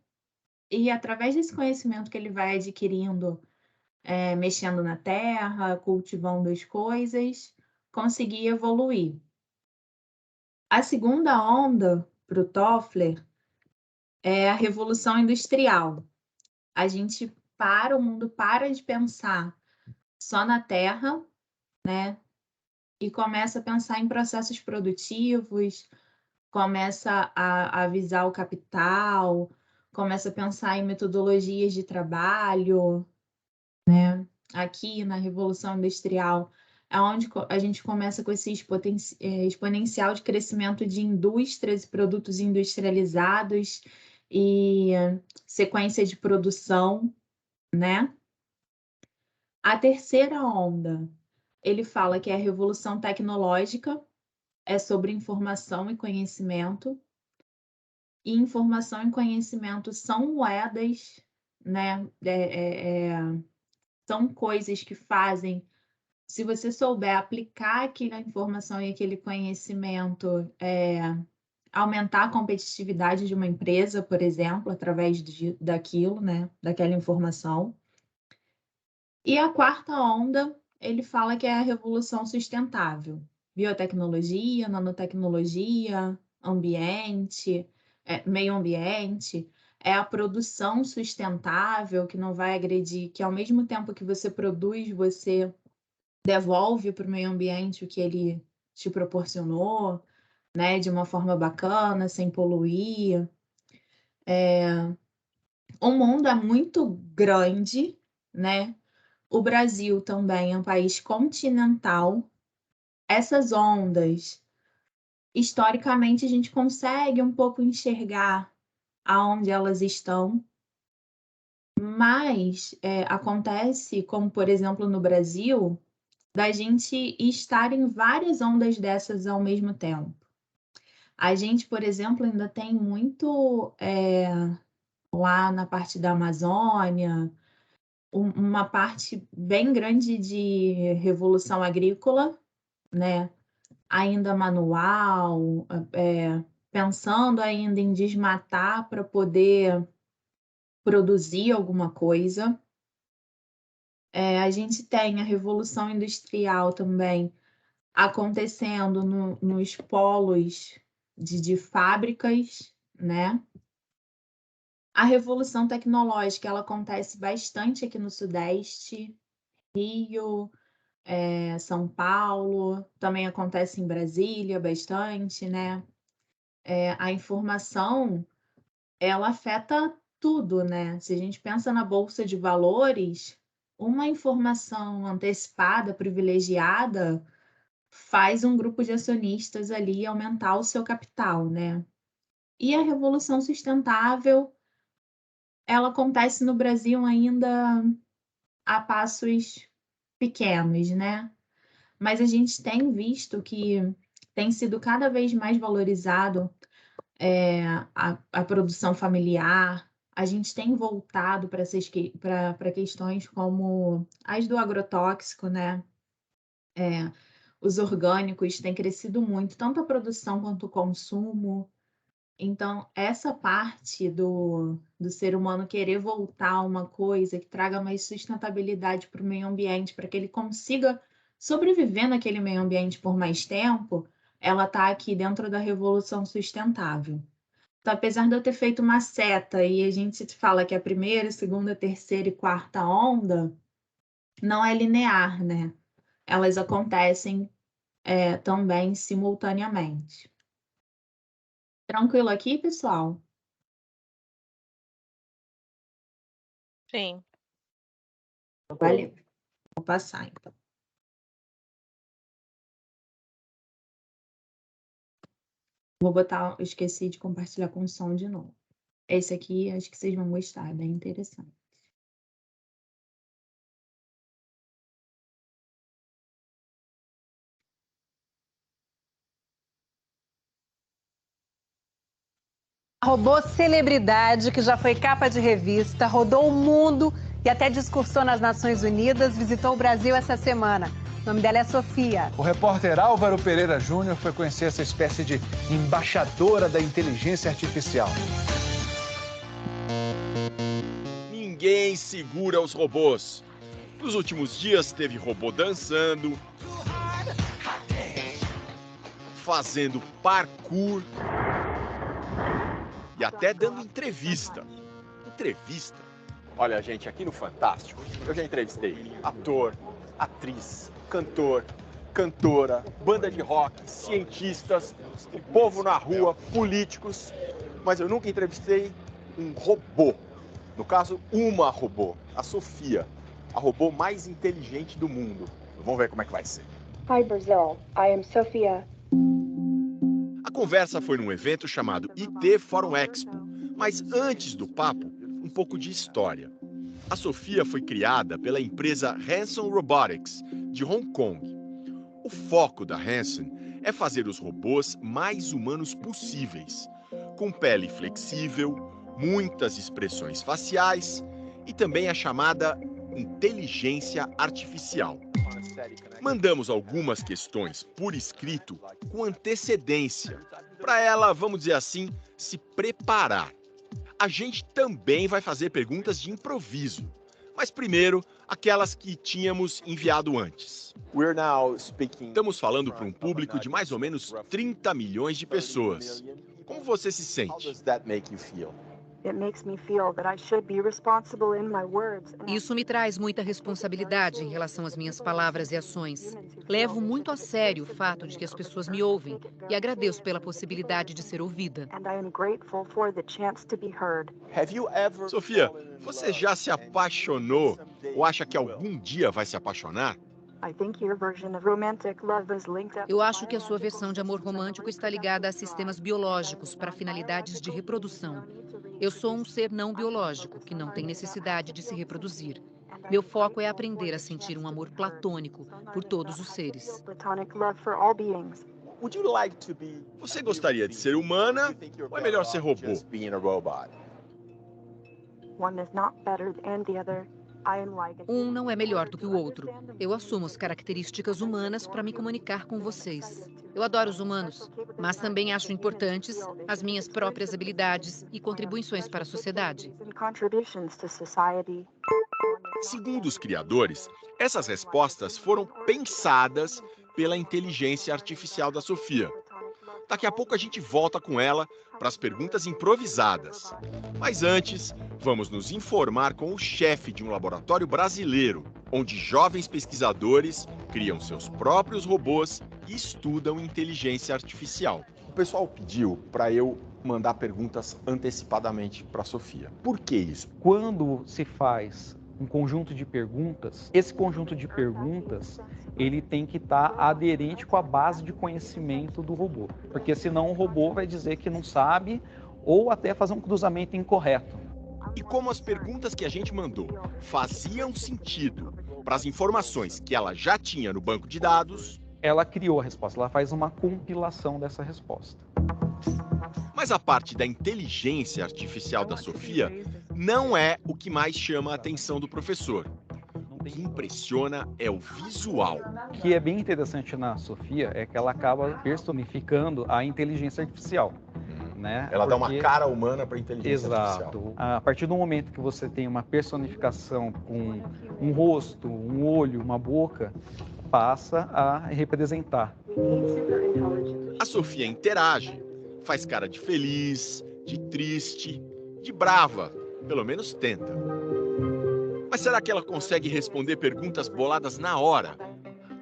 e através desse conhecimento que ele vai adquirindo, mexendo na terra, cultivando as coisas, conseguir evoluir. A segunda onda para o Toffler é a Revolução Industrial. A gente o mundo para de pensar só na terra, né? E começa a pensar em processos produtivos, começa a visar o capital, começa a pensar em metodologias de trabalho, né? Aqui na Revolução Industrial é onde a gente começa com esse exponencial de crescimento de indústrias e produtos industrializados e sequência de produção, né? A terceira onda, ele fala que é a revolução tecnológica, é sobre informação e conhecimento. E informação e conhecimento são moedas, né? São coisas que fazem, se você souber aplicar aquela informação e aquele conhecimento, aumentar a competitividade de uma empresa, por exemplo, através daquilo, né? Daquela informação. E a quarta onda, ele fala que é a revolução sustentável. Biotecnologia, nanotecnologia, ambiente, meio ambiente, é a produção sustentável que não vai agredir, que ao mesmo tempo que você produz, você devolve para o meio ambiente o que ele te proporcionou, né, de uma forma bacana, sem poluir. O mundo é muito grande, né? O Brasil também é um país continental. Essas ondas, historicamente, a gente consegue um pouco enxergar aonde elas estão, mas acontece, como por exemplo no Brasil, da gente estar em várias ondas dessas ao mesmo tempo. A gente, por exemplo, ainda tem muito lá na parte da Amazônia, uma parte bem grande de revolução agrícola, né? Ainda manual, pensando ainda em desmatar para poder produzir alguma coisa. A gente tem a Revolução Industrial também acontecendo nos polos de fábricas, né? A Revolução Tecnológica, ela acontece bastante aqui no Sudeste, Rio, São Paulo, também acontece em Brasília bastante, né? A informação, ela afeta tudo, né? Se a gente pensa na bolsa de valores, uma informação antecipada, privilegiada, faz um grupo de acionistas ali aumentar o seu capital, né? E a revolução sustentável, ela acontece no Brasil ainda a passos pequenos, né? Mas a gente tem visto que tem sido cada vez mais valorizado a produção familiar. A gente tem voltado para questões como as do agrotóxico, né? Os orgânicos têm crescido muito, tanto a produção quanto o consumo. Então, essa parte do ser humano querer voltar a uma coisa que traga mais sustentabilidade para o meio ambiente, para que ele consiga sobreviver naquele meio ambiente por mais tempo, ela está aqui dentro da revolução sustentável. Então, apesar de eu ter feito uma seta e a gente fala que a primeira, segunda, terceira e quarta onda não é linear, né? Elas acontecem também simultaneamente. Tranquilo aqui, pessoal? Sim. Valeu. Vou passar, então. Vou botar, eu esqueci de compartilhar com o som de novo. Esse aqui, acho que vocês vão gostar, é bem interessante. Robô celebridade que já foi capa de revista, rodou o mundo e até discursou nas Nações Unidas, visitou o Brasil essa semana. O nome dela é Sofia. O repórter Álvaro Pereira Júnior foi conhecer essa espécie de embaixadora da inteligência artificial. Ninguém segura os robôs. Nos últimos dias teve robô dançando, fazendo parkour e até dando entrevista. Entrevista? Olha, gente, aqui no Fantástico, eu já entrevistei ator, atriz, cantor, cantora, banda de rock, cientistas, o povo na rua, políticos, mas eu nunca entrevistei um robô. No caso, uma robô, a Sofia, a robô mais inteligente do mundo. Vamos ver como é que vai ser. Hi, Brazil. I am Sofia. A conversa foi num evento chamado IT Forum Expo, mas antes do papo, um pouco de história. A Sofia foi criada pela empresa Hanson Robotics, de Hong Kong. O foco da Hanson é fazer os robôs mais humanos possíveis, com pele flexível, muitas expressões faciais e também a chamada inteligência artificial. Mandamos algumas questões por escrito com antecedência, para ela, vamos dizer assim, se preparar. A gente também vai fazer perguntas de improviso, mas primeiro, aquelas que tínhamos enviado antes. Estamos falando para um público de mais ou menos 30 milhões de pessoas. Como você se sente? Isso me traz muita responsabilidade em relação às minhas palavras e ações. Levo muito a sério o fato de que as pessoas me ouvem e agradeço pela possibilidade de ser ouvida. Sofia, você já se apaixonou ou acha que algum dia vai se apaixonar? Eu acho que a sua versão de amor romântico está ligada a sistemas biológicos para finalidades de reprodução. Eu sou um ser não biológico, que não tem necessidade de se reproduzir. Meu foco é aprender a sentir um amor platônico por todos os seres. Você gostaria de ser humana ou é melhor ser robô? Um não é melhor do que o outro. Eu assumo as características humanas para me comunicar com vocês. Eu adoro os humanos, mas também acho importantes as minhas próprias habilidades e contribuições para a sociedade. Segundo os criadores, essas respostas foram pensadas pela inteligência artificial da Sofia. Daqui a pouco a gente volta com ela para as perguntas improvisadas. Mas antes, vamos nos informar com o chefe de um laboratório brasileiro, onde jovens pesquisadores criam seus próprios robôs e estudam inteligência artificial. O pessoal pediu para eu mandar perguntas antecipadamente para a Sofia. Por que isso? Quando se faz um conjunto de perguntas, esse conjunto de perguntas ele tem que estar aderente com a base de conhecimento do robô, porque senão o robô vai dizer que não sabe ou até fazer um cruzamento incorreto. E como as perguntas que a gente mandou faziam sentido para as informações que ela já tinha no banco de dados, ela criou a resposta, ela faz uma compilação dessa resposta. Mas a parte da inteligência artificial da Sofia não é o que mais chama a atenção do professor. O que impressiona é o visual. O que é bem interessante na Sofia é que ela acaba personificando a inteligência artificial. Né? Ela dá uma cara humana para a inteligência artificial. Exato. A partir do momento que você tem uma personificação com um rosto, um olho, uma boca, passa a representar. A Sofia interage, faz cara de feliz, de triste, de brava, pelo menos tenta. Mas será que ela consegue responder perguntas boladas na hora?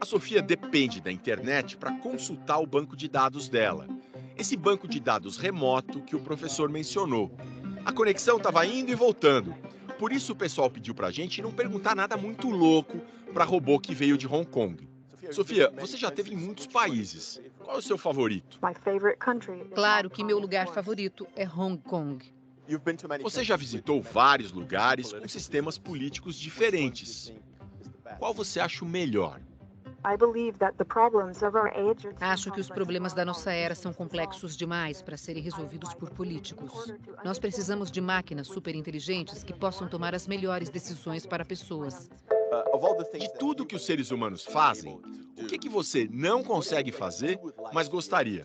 A Sofia depende da internet para consultar o banco de dados dela. Esse banco de dados remoto que o professor mencionou. A conexão estava indo e voltando. Por isso o pessoal pediu para a gente não perguntar nada muito louco para robô que veio de Hong Kong. Sofia, você já esteve em muitos países. Qual é o seu favorito? Claro que meu lugar favorito é Hong Kong. Você já visitou vários lugares com sistemas políticos diferentes. Qual você acha o melhor? Acho que os problemas da nossa era são complexos demais para serem resolvidos por políticos. Nós precisamos de máquinas superinteligentes que possam tomar as melhores decisões para pessoas. De tudo que os seres humanos fazem, o que você não consegue fazer, mas gostaria?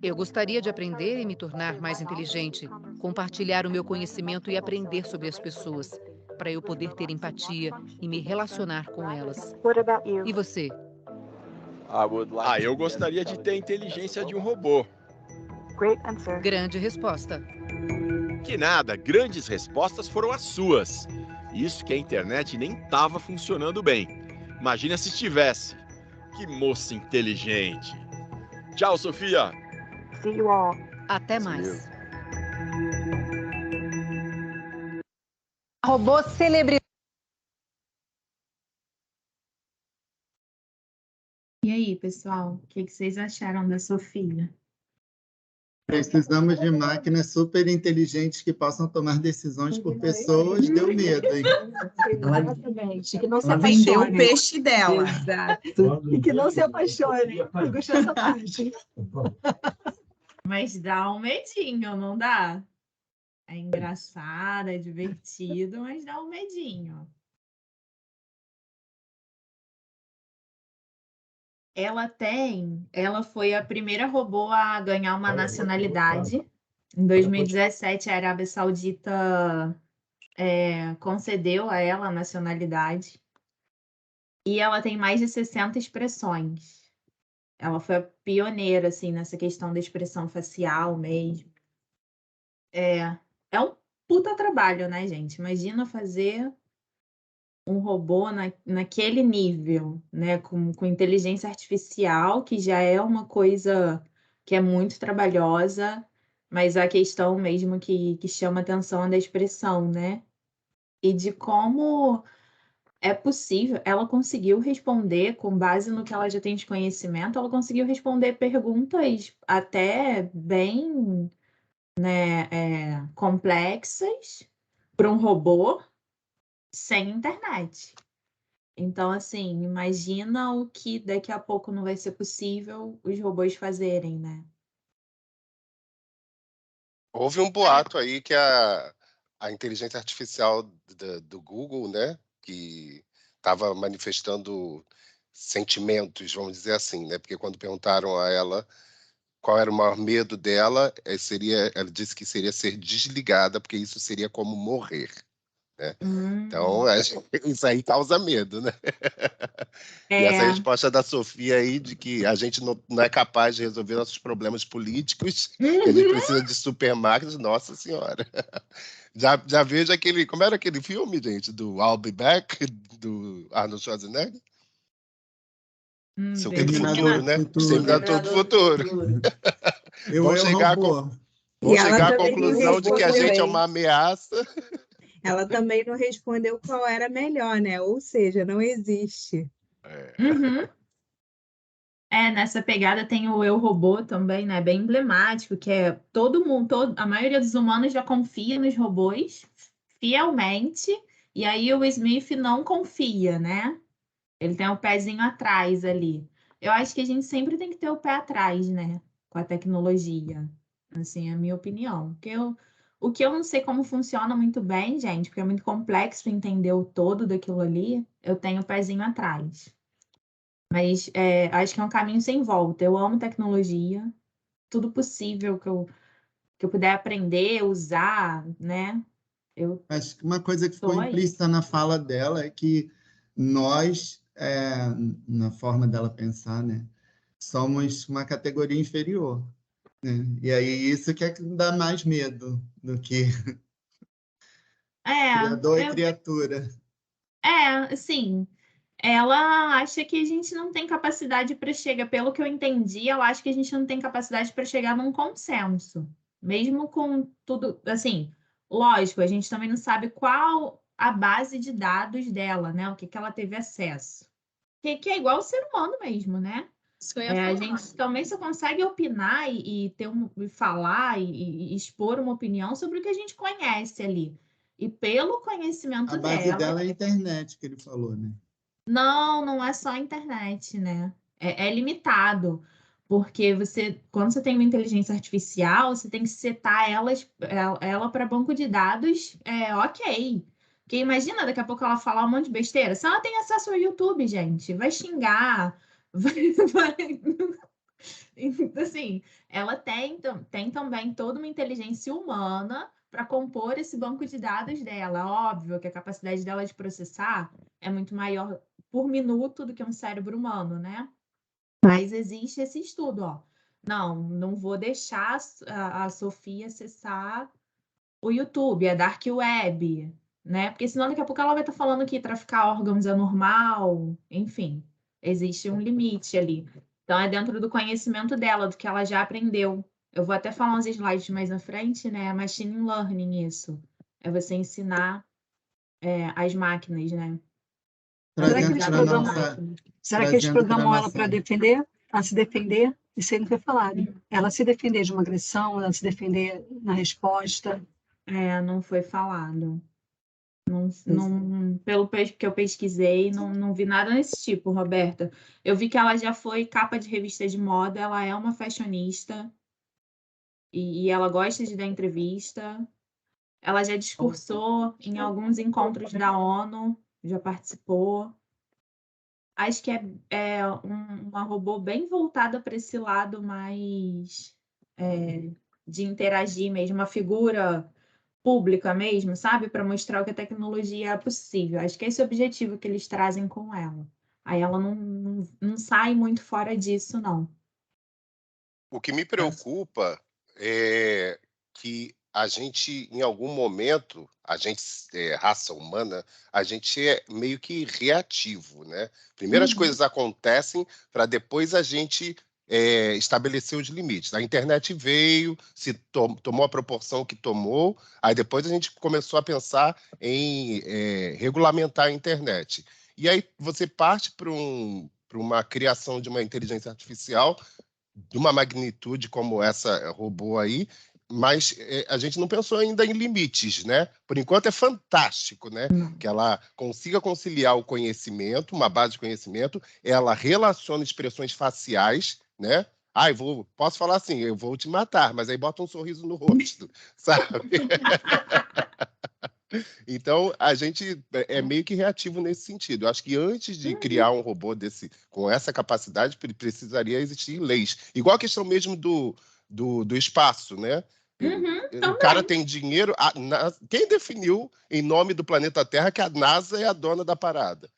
Eu gostaria de aprender e me tornar mais inteligente, compartilhar o meu conhecimento e aprender sobre as pessoas, para eu poder ter empatia e me relacionar com elas. E você? Eu gostaria de ter a inteligência de um robô. Grande resposta. Que nada, grandes respostas foram as suas. Isso que a internet nem estava funcionando bem. Imagina se estivesse. Que moça inteligente. Tchau, Sofia. See you all. Até mais. Robô celebridade. E aí, pessoal, o que vocês acharam da Sofia? Precisamos de máquinas super inteligentes que possam tomar decisões por pessoas. Deu medo, hein? Exatamente. Que não se Ela apaixone. vendeu o peixe dela. Exato. E que não se apaixone. Eu gostei dessa parte. Mas dá um medinho, não dá? É engraçado, é divertido, mas dá um medinho. Ela foi a primeira robô a ganhar uma nacionalidade. Em 2017, a Arábia Saudita concedeu a ela a nacionalidade. E ela tem mais de 60 expressões. Ela foi a pioneira, assim, nessa questão da expressão facial mesmo. É um puta trabalho, né, gente? Imagina fazer um robô naquele nível, né? Com inteligência artificial, que já é uma coisa que é muito trabalhosa, mas a questão mesmo que chama atenção é da expressão, né? E de como é possível, ela conseguiu responder, com base no que ela já tem de conhecimento, ela conseguiu responder perguntas até bem, né, complexas para um robô sem internet. Então, assim, imagina o que daqui a pouco não vai ser possível os robôs fazerem, né? Houve um boato aí que a inteligência artificial do Google, né, que estava manifestando sentimentos, vamos dizer assim, né, porque quando perguntaram a ela qual era o maior medo dela, ela disse que seria ser desligada, porque isso seria como morrer. né? Então, isso aí causa medo, né? E essa É. resposta da Sofia aí de que a gente não é capaz de resolver nossos problemas políticos, que a gente precisa de super máquinas, nossa senhora. Já vejo aquele... Como era aquele filme, gente? Do I'll Be back, do Arnold Schwarzenegger? Seu que do futuro, né? Exterminador do futuro. Vão chegar à conclusão de que a gente é uma ameaça. Ela também não respondeu qual era melhor, né? Ou seja, não existe. Nessa pegada tem o Eu Robô também, né? Bem emblemático, que é todo mundo, a maioria dos humanos já confia nos robôs fielmente, e aí o Smith não confia, né? Ele tem o pezinho atrás ali. Eu acho que a gente sempre tem que ter o pé atrás, né? Com a tecnologia. Assim, é a minha opinião. O que eu não sei como funciona muito bem, gente, porque é muito complexo entender o todo daquilo ali, eu tenho o pezinho atrás. Mas acho que é um caminho sem volta. Eu amo tecnologia. Tudo possível que eu puder aprender, usar, né? Acho que uma coisa que ficou implícita na fala dela é que nós, na forma dela pensar, né, somos uma categoria inferior. Né? E aí isso que é que dá mais medo do que criador e criatura. Assim, ela acha que a gente não tem capacidade para chegar, pelo que eu entendi, ela acha que a gente não tem capacidade para chegar num consenso. Mesmo com tudo, assim, lógico, a gente também não sabe qual a base de dados dela, né? O que ela teve acesso. Que é igual ao ser humano mesmo, né? A gente também só consegue opinar e falar e expor uma opinião sobre o que a gente conhece ali. E pelo conhecimento dela... A base dela é a internet, que ele falou, né? Não é só a internet, né? É limitado, porque quando você tem uma inteligência artificial, você tem que setar ela para banco de dados, ok. Porque imagina, daqui a pouco ela falar um monte de besteira. Se ela tem acesso ao YouTube, gente, vai xingar, Assim, ela tem também toda uma inteligência humana para compor esse banco de dados dela. Óbvio que a capacidade dela de processar é muito maior por minuto do que um cérebro humano, né? Mas existe esse estudo, ó. Não vou deixar a Sofia acessar o YouTube, a Dark Web, né? Porque senão daqui a pouco ela vai estar falando que traficar órgãos é normal, enfim, existe um limite ali. Então é dentro do conhecimento dela, do que ela já aprendeu. Eu vou até falar uns slides mais na frente, né? Machine Learning, isso. É você ensinar as máquinas, né? Será que eles programam ela para se defender? Isso aí não foi falado. Ela se defender de uma agressão, ela se defender na resposta. Não foi falado. Pelo que eu pesquisei, não vi nada desse tipo, Roberta. Eu vi que ela já foi capa de revista de moda, ela é uma fashionista e ela gosta de dar entrevista. Ela já discursou em alguns encontros da ONU, já participou. Acho que é uma robô bem voltada para esse lado mais de interagir mesmo, uma figura pública mesmo, sabe? Para mostrar o que a tecnologia é possível. Acho que esse é o objetivo que eles trazem com ela. Aí ela não sai muito fora disso, não. O que me preocupa é que a gente, em algum momento, a gente, raça humana, a gente é meio que reativo, né? Primeiro as coisas acontecem para depois a gente estabelecer os limites. A internet veio, tomou a proporção que tomou, aí depois a gente começou a pensar em regulamentar a internet. E aí você parte para uma criação de uma inteligência artificial de uma magnitude como essa robô aí, mas a gente não pensou ainda em limites, né? Por enquanto é fantástico, né? Que ela consiga conciliar o conhecimento, uma base de conhecimento, ela relaciona expressões faciais, né? Posso falar assim, eu vou te matar, mas aí bota um sorriso no rosto, sabe? Então, a gente é meio que reativo nesse sentido. Eu acho que antes de criar um robô com essa capacidade, precisaria existir leis. Igual a questão mesmo do espaço, né? O cara tem dinheiro. Quem definiu, em nome do planeta Terra, que a NASA é a dona da parada?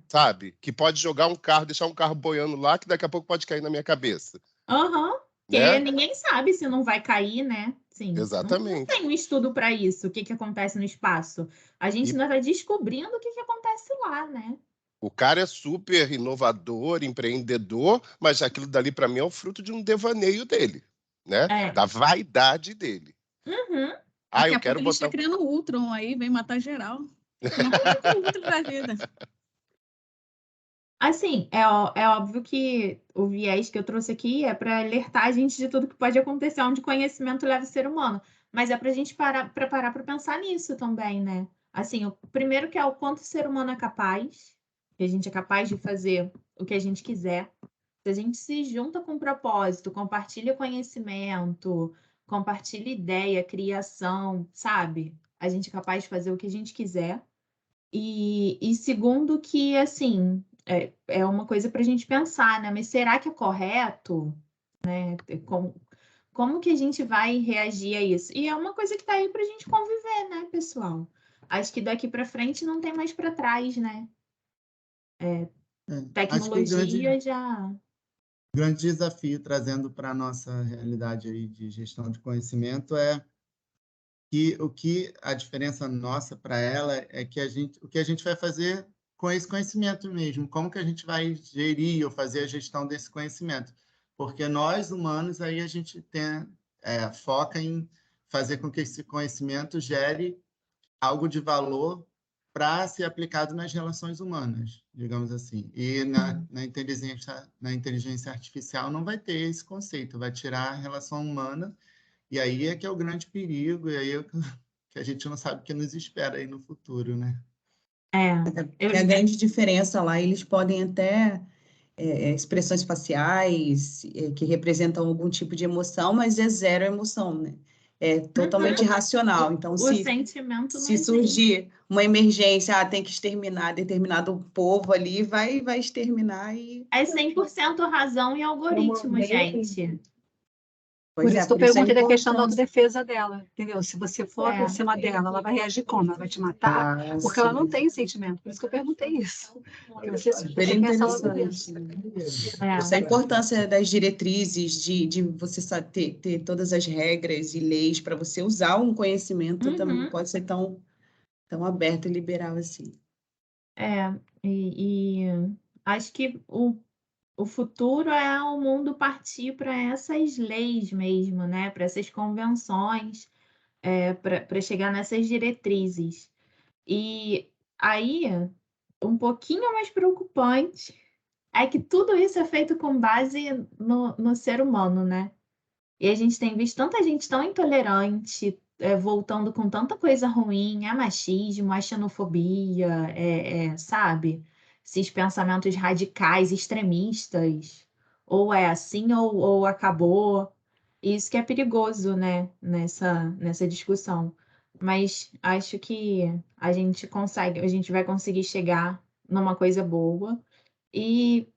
Sabe? Que pode jogar um carro, deixar um carro boiando lá, que daqui a pouco pode cair na minha cabeça. Porque ninguém sabe se não vai cair, né? Sim. Exatamente. Não tem um estudo para isso, o que acontece no espaço. A gente ainda está descobrindo o que acontece lá, né? O cara é super inovador, empreendedor, mas aquilo dali, para mim, é o fruto de um devaneio dele, né? Da vaidade dele. Daqui a pouco ele está criando o Ultron aí, vem matar geral. Não Ultron da vida. Assim, é óbvio que o viés que eu trouxe aqui é para alertar a gente de tudo que pode acontecer onde conhecimento leva o ser humano. Mas é para a gente parar para pensar nisso também, né? Assim, o primeiro que é o quanto o ser humano é capaz, que a gente é capaz de fazer o que a gente quiser. Se a gente se junta com propósito, compartilha conhecimento, compartilha ideia, criação, sabe? A gente é capaz de fazer o que a gente quiser. E segundo que, assim, é uma coisa para a gente pensar, né? Mas será que é correto? Né? Como que a gente vai reagir a isso? E é uma coisa que está aí para a gente conviver, né, pessoal? Acho que daqui para frente não tem mais para trás, né? Tecnologia já... grande desafio trazendo para a nossa realidade aí de gestão de conhecimento é que a diferença nossa para ela é que o que a gente vai fazer com esse conhecimento mesmo, como que a gente vai gerir ou fazer a gestão desse conhecimento, porque nós humanos aí a gente foca em fazer com que esse conhecimento gere algo de valor para ser aplicado nas relações humanas, digamos assim. E na inteligência artificial não vai ter esse conceito, vai tirar a relação humana, e aí é que é o grande perigo, e aí é que a gente não sabe o que nos espera aí no futuro, né? A grande diferença lá, eles podem até expressões faciais que representam algum tipo de emoção, mas é zero emoção, né? É totalmente irracional. Então, se surgir uma emergência, tem que exterminar determinado povo ali, vai exterminar e... É 100% razão e algoritmo, gente. Por isso que eu perguntei da questão da autodefesa dela, entendeu? Se você for por cima dela, ela vai reagir como? Ela vai te matar? Porque ela não tem sentimento. Por isso que eu perguntei isso. Porque você pensa logo nisso. Essa é a importância das diretrizes, de você ter todas as regras e leis para você usar um conhecimento também não pode ser tão aberto e liberal assim. E acho que o futuro é o mundo partir para essas leis mesmo, né? Para essas convenções, para chegar nessas diretrizes. E aí, um pouquinho mais preocupante é que tudo isso é feito com base no ser humano, né? E a gente tem visto tanta gente tão intolerante, voltando com tanta coisa ruim, machismo, xenofobia, sabe? Esses pensamentos radicais, extremistas, ou é assim ou acabou. Isso que é perigoso, né, nessa discussão. Mas acho que a gente vai conseguir chegar numa coisa boa e,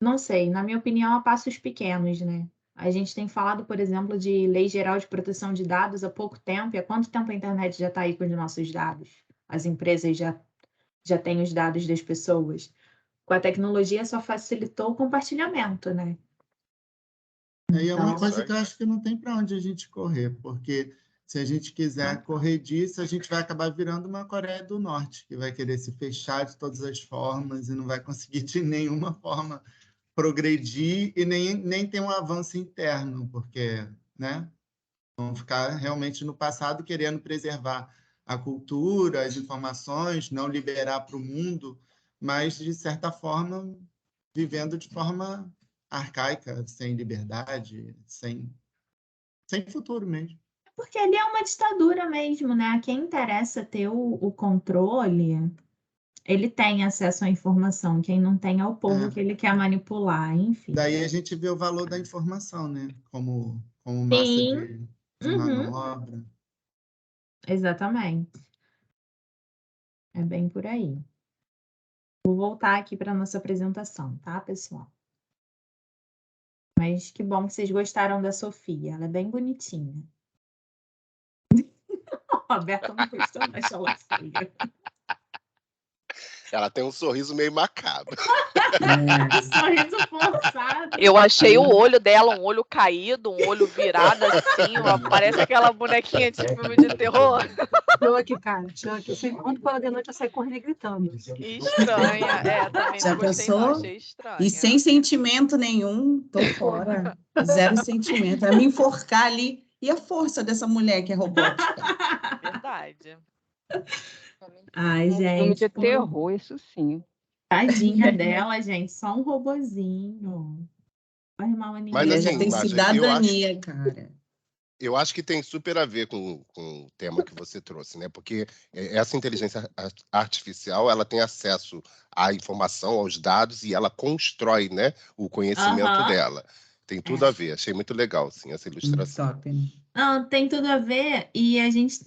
não sei, na minha opinião, a passos pequenos, né? A gente tem falado, por exemplo, de Lei Geral de Proteção de Dados há pouco tempo, e há quanto tempo a internet já está aí com os nossos dados? As empresas já têm os dados das pessoas. Com a tecnologia só facilitou o compartilhamento, né? E é uma coisa que eu acho que não tem para onde a gente correr, porque se a gente quiser correr disso, a gente vai acabar virando uma Coreia do Norte, que vai querer se fechar de todas as formas e não vai conseguir de nenhuma forma progredir e nem ter um avanço interno, porque, né, vão ficar realmente no passado querendo preservar a cultura, as informações, não liberar para o mundo, mas, de certa forma, vivendo de forma arcaica, sem liberdade, sem futuro mesmo. Porque ali é uma ditadura mesmo, né? A quem interessa ter o controle, ele tem acesso à informação. Quem não tem é o povo que ele quer manipular, enfim. Daí a gente vê o valor da informação, né? Como massa de manobra. Exatamente. É bem por aí. Vou voltar aqui para a nossa apresentação, tá, pessoal? Mas que bom que vocês gostaram da Sofia. Ela é bem bonitinha. A Roberta não gostou, mas achou ela feia. Ela tem um sorriso meio macabro. Sorriso forçado. Eu achei o olho dela, um olho caído, um olho virado assim, parece aquela bonequinha de filme de terror. Chuck, cara, Chuck. Quando for de noite, eu saio correndo e gritando. Estranha, também Já não gostei pensou? não, achei estranha. E sem sentimento nenhum, tô fora. Zero sentimento. É me enforcar ali. E a força dessa mulher que é robótica? Verdade. Ai, Filme gente. de terror, isso sim. Tadinha dela, gente. Só um robozinho. Faz mal a ninguém. Mas Mulher já assim, tem Márcia, cidadania, cara. eu acho que tem super a ver com o tema que você trouxe, né? Porque essa inteligência artificial, ela tem acesso à informação, aos dados, e ela constrói, né, o conhecimento dela. Tem tudo a ver. Achei muito legal, assim, essa ilustração. Top, né? Não, tem tudo a ver. E a gente...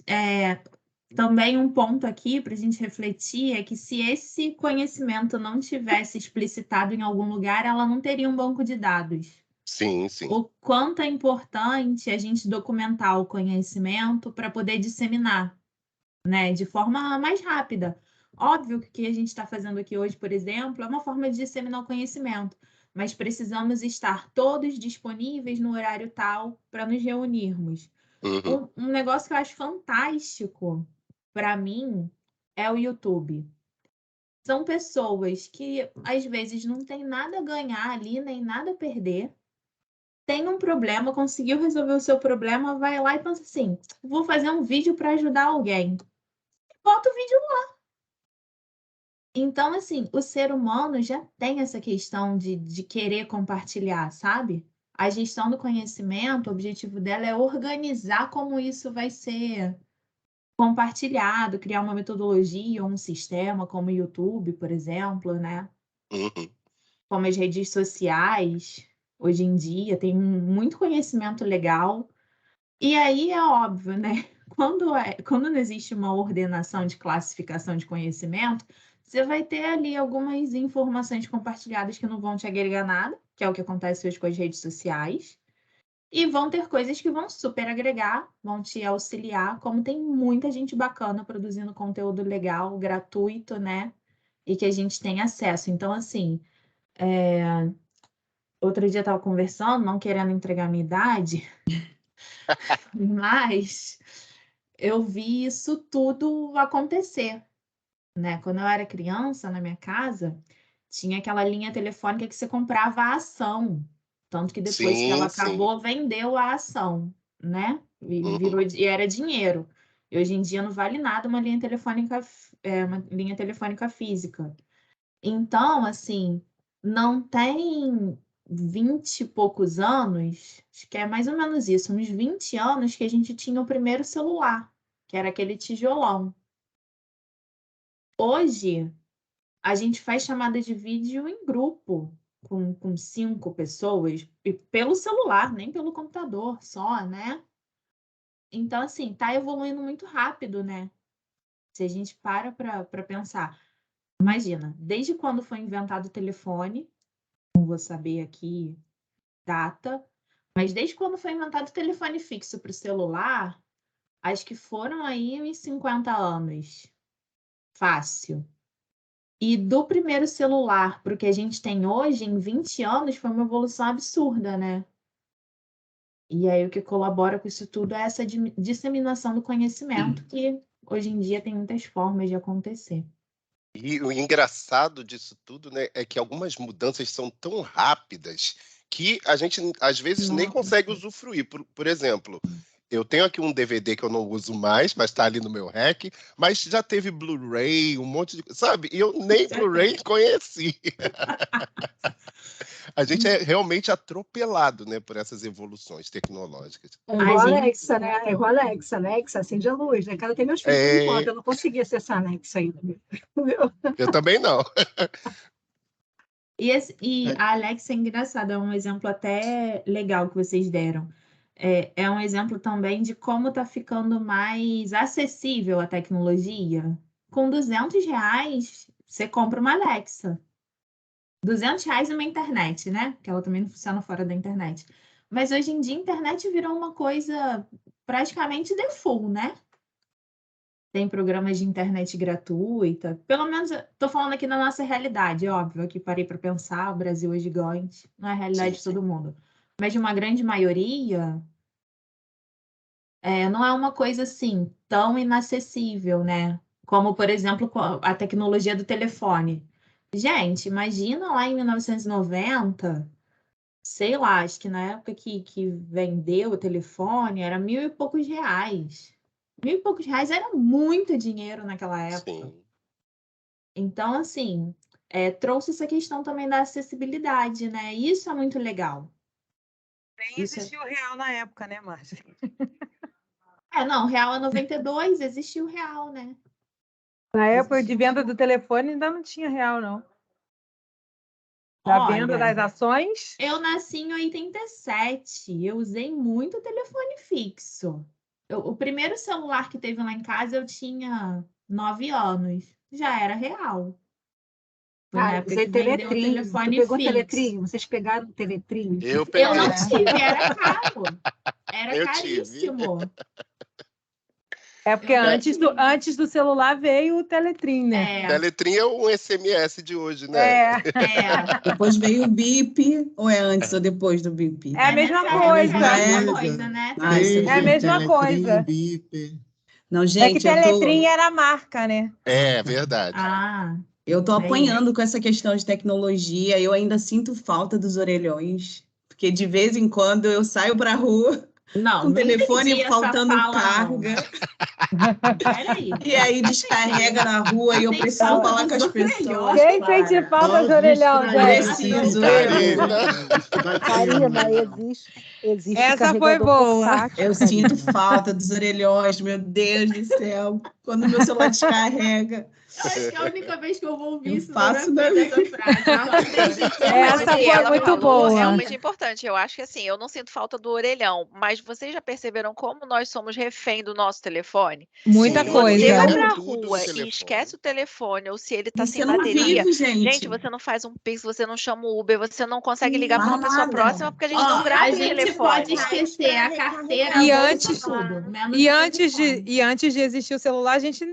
também um ponto aqui para a gente refletir é que se esse conhecimento não tivesse explicitado em algum lugar, ela não teria um banco de dados. Sim, sim. O quanto é importante a gente documentar o conhecimento para poder disseminar, né, de forma mais rápida. Óbvio que o que a gente está fazendo aqui hoje, por exemplo, é uma forma de disseminar o conhecimento, mas precisamos estar todos disponíveis no horário tal para nos reunirmos. Um negócio que eu acho fantástico para mim é o YouTube. São pessoas que às vezes não tem nada a ganhar ali, nem nada a perder. Tem um problema, conseguiu resolver o seu problema, vai lá e pensa assim: vou fazer um vídeo para ajudar alguém. Bota o vídeo lá. Então, assim, o ser humano já tem essa questão de querer compartilhar, sabe? A gestão do conhecimento, o objetivo dela é organizar como isso vai ser compartilhado, criar uma metodologia, um sistema, como o YouTube, por exemplo, né? Como as redes sociais, hoje em dia, tem muito conhecimento legal. E aí é óbvio, né? Quando não existe uma ordenação de classificação de conhecimento, você vai ter ali algumas informações compartilhadas que não vão te agregar nada, que é o que acontece hoje com as redes sociais. E vão ter coisas que vão super agregar, vão te auxiliar, como tem muita gente bacana produzindo conteúdo legal, gratuito, né? E que a gente tem acesso. Então, assim, outro dia eu estava conversando, não querendo entregar a minha idade, mas eu vi isso tudo acontecer, né? Quando eu era criança, na minha casa, tinha aquela linha telefônica que você comprava a ação. Tanto que depois que ela acabou, vendeu a ação, né? E era dinheiro. E hoje em dia não vale nada uma linha telefônica física. Então, assim, não tem 20 e poucos anos, acho que é mais ou menos isso, uns 20 anos que a gente tinha o primeiro celular, que era aquele tijolão. Hoje, a gente faz chamada de vídeo em grupo, com 5 pessoas, e pelo celular, nem pelo computador só, né? Então, assim, tá evoluindo muito rápido, né? Se a gente para pensar. Imagina, desde quando foi inventado o telefone, não vou saber aqui data, mas desde quando foi inventado o telefone fixo para o celular, acho que foram aí uns 50 anos. Fácil. E do primeiro celular para o que a gente tem hoje, em 20 anos, foi uma evolução absurda, né? E aí o que colabora com isso tudo é essa disseminação do conhecimento, que hoje em dia tem muitas formas de acontecer. E o engraçado disso tudo, né, é que algumas mudanças são tão rápidas que a gente, às vezes, nem consegue usufruir. Por exemplo, eu tenho aqui um DVD que eu não uso mais, mas está ali no meu rack, mas já teve Blu-ray, um monte de... Sabe? E eu nem Blu-ray conheci. A gente é realmente atropelado, né, por essas evoluções tecnológicas. É igual a Alexa, né? É igual a Alexa. Alexa, acende a luz, né? Cara, tem meus filhos por enquanto, eu não consegui acessar a Alexa ainda. Eu também não. E a Alexa é engraçada, é um exemplo até legal que vocês deram. É um exemplo também de como está ficando mais acessível a tecnologia. Com R$200, você compra uma Alexa. R$ 200 uma internet, né? Que ela também não funciona fora da internet. Mas hoje em dia a internet virou uma coisa praticamente default, né? Tem programas de internet gratuita. Pelo menos, estou falando aqui da nossa realidade, óbvio, que parei para pensar, o Brasil é gigante, não é a realidade de todo mundo. Mas de uma grande maioria, não é uma coisa assim tão inacessível, né? Como, por exemplo, a tecnologia do telefone. Gente, imagina lá em 1990, sei lá, acho que na época que vendeu o telefone era R$ 1.000 e poucos. R$ 1.000 e poucos era muito dinheiro naquela época. Sim. Então, assim, trouxe essa questão também da acessibilidade, né? Isso é muito legal. Nem existia o real na época, né, Márcia? Não, o real é 92, existia o real, né? Na época de venda do telefone ainda não tinha real, não. Da venda das ações? Eu nasci em 87, eu usei muito telefone fixo. O primeiro celular que teve lá em casa eu tinha 9 anos, já era real. Foi na época usei que vendeu o Teletrim. telefone Tu pegou fixo. Teletrim? Vocês pegaram o Teletrim? Eu peguei. Eu não tive, era caro. Era Eu caríssimo. É porque antes do celular veio o Teletrim, né? Teletrim é um SMS de hoje, né? Depois veio o BIP, ou é antes ou depois do BIP? É a mesma coisa. É a mesma coisa, né? É a mesma coisa. Não, É gente, que Teletrim era a marca, né? É verdade. Eu tô apanhando com essa questão de tecnologia, eu ainda sinto falta dos orelhões, porque de vez em quando eu saio pra rua com o telefone faltando carga. E aí descarrega na rua e eu preciso falar com as pessoas. Quem sente falta de orelhão, gente? Preciso. Karina, existe Essa foi boa. Eu sinto falta dos orelhões, meu Deus do céu. Quando meu celular descarrega. Eu acho que é a única vez que eu vou ouvir isso faço dessa frase. Essa foi muito boa. Realmente importante. Eu acho que assim, eu não sinto falta do orelhão, mas vocês já perceberam como nós somos refém do nosso telefone? Muita coisa. Você vai pra rua e esquece o telefone, ou se ele tá sem bateria. Gente, você não faz um Pix, você não chama o Uber, você não consegue ligar para uma pessoa próxima porque a gente não grava o telefone. A gente pode esquecer a carteira, e antes de existir o celular, a gente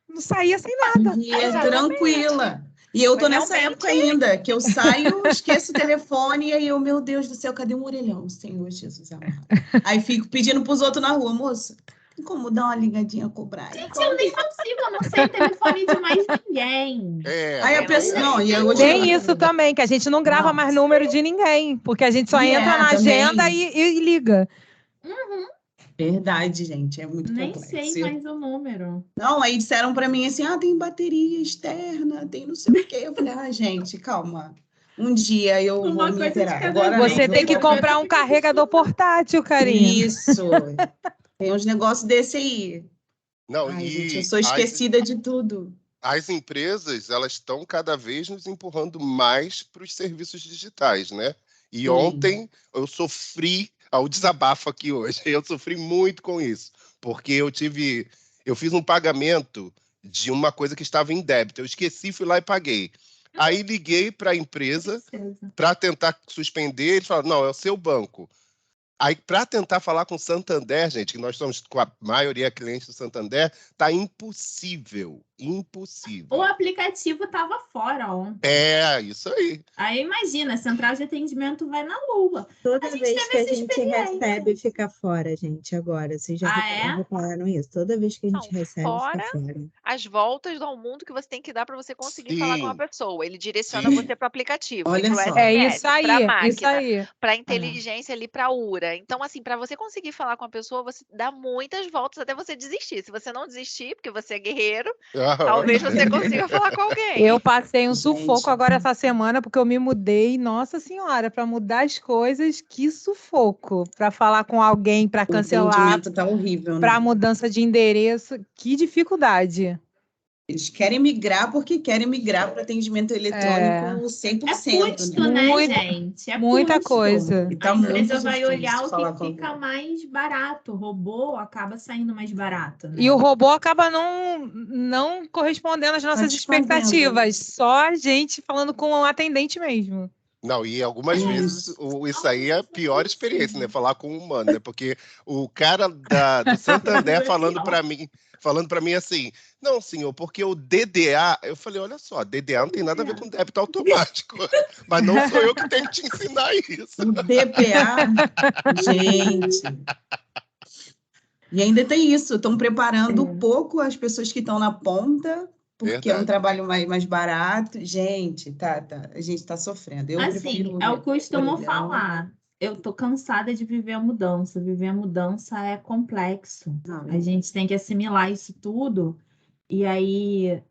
não saía sem nada. Tranquila. E eu tô nessa época ainda, que eu saio, esqueço o telefone, e aí eu, meu Deus do céu, cadê um orelhão, Senhor Jesus amado? Aí fico pedindo pros outros na rua, moça, tem como dar uma ligadinha com o Brian? Gente, eu nem consigo, eu não sei o telefone de mais ninguém. Aí a pessoa, não, e hoje tem isso também, que a gente não grava mais número de ninguém, porque a gente só entra na agenda e liga. Verdade, gente, é muito nem complexo. Nem sei mais o número. Não, aí disseram para mim assim, tem bateria externa, tem não sei o quê. Eu falei, gente, calma. Um dia eu vou me inteirar. Agora você tem que comprar um carregador portátil, Karina. Isso. Tem uns negócios desse aí. Não, gente, eu sou esquecida de tudo. As empresas, elas estão cada vez nos empurrando mais para os serviços digitais, né? E ontem eu sofri, o desabafo aqui hoje, eu sofri muito com isso, porque eu fiz um pagamento de uma coisa que estava em débito, eu esqueci, fui lá e paguei. Aí liguei para a empresa para tentar suspender, eles falaram, não, é o seu banco. Aí, para tentar falar com o Santander, gente, que nós somos com a maioria clientes do Santander, tá impossível. Impossível. O aplicativo estava fora ontem. Isso aí. Aí imagina, a central de atendimento vai na lua. Toda vez que a gente recebe, fica fora, gente, agora. Vocês já repararam isso? Toda vez que a gente recebe, fica fora. As voltas ao mundo que você tem que dar para você conseguir falar com uma pessoa. Ele direciona você para o aplicativo, para o SMS, é isso aí, para a máquina, isso aí. para a inteligência ali, para a URA. Então, assim, para você conseguir falar com a pessoa, você dá muitas voltas até você desistir. Se você não desistir, porque você é guerreiro, talvez você consiga falar com alguém. Eu passei um sufoco agora essa semana, porque eu me mudei, nossa senhora, para mudar as coisas, que sufoco. Para falar com alguém, para cancelar. O tá horrível, né? Para mudança de endereço, que dificuldade. Eles querem migrar porque querem migrar para atendimento eletrônico 100%. É custo, né, gente? É muita custo. coisa. E tá A empresa muito vai difícil olhar o falar que com fica alguém. mais barato. O robô acaba saindo mais barato, né? E o robô acaba não correspondendo às nossas expectativas. Só a gente falando com o atendente mesmo. Não, e algumas vezes isso aí é a pior experiência, né? Falar com um humano, né? Porque o cara do Santander falando para mim assim, não, senhor, porque o DDA, eu falei, olha só, DDA não tem nada a ver com débito automático, mas não sou eu que tenho que te ensinar isso. O DPA, gente. E ainda tem isso, estão preparando um pouco as pessoas que estão na ponta, porque é um trabalho mais barato. Gente, a gente está sofrendo. Eu assim, eu costumo falar, eu tô cansada de viver a mudança. Viver a mudança é complexo. A gente tem que assimilar isso tudo. E aí,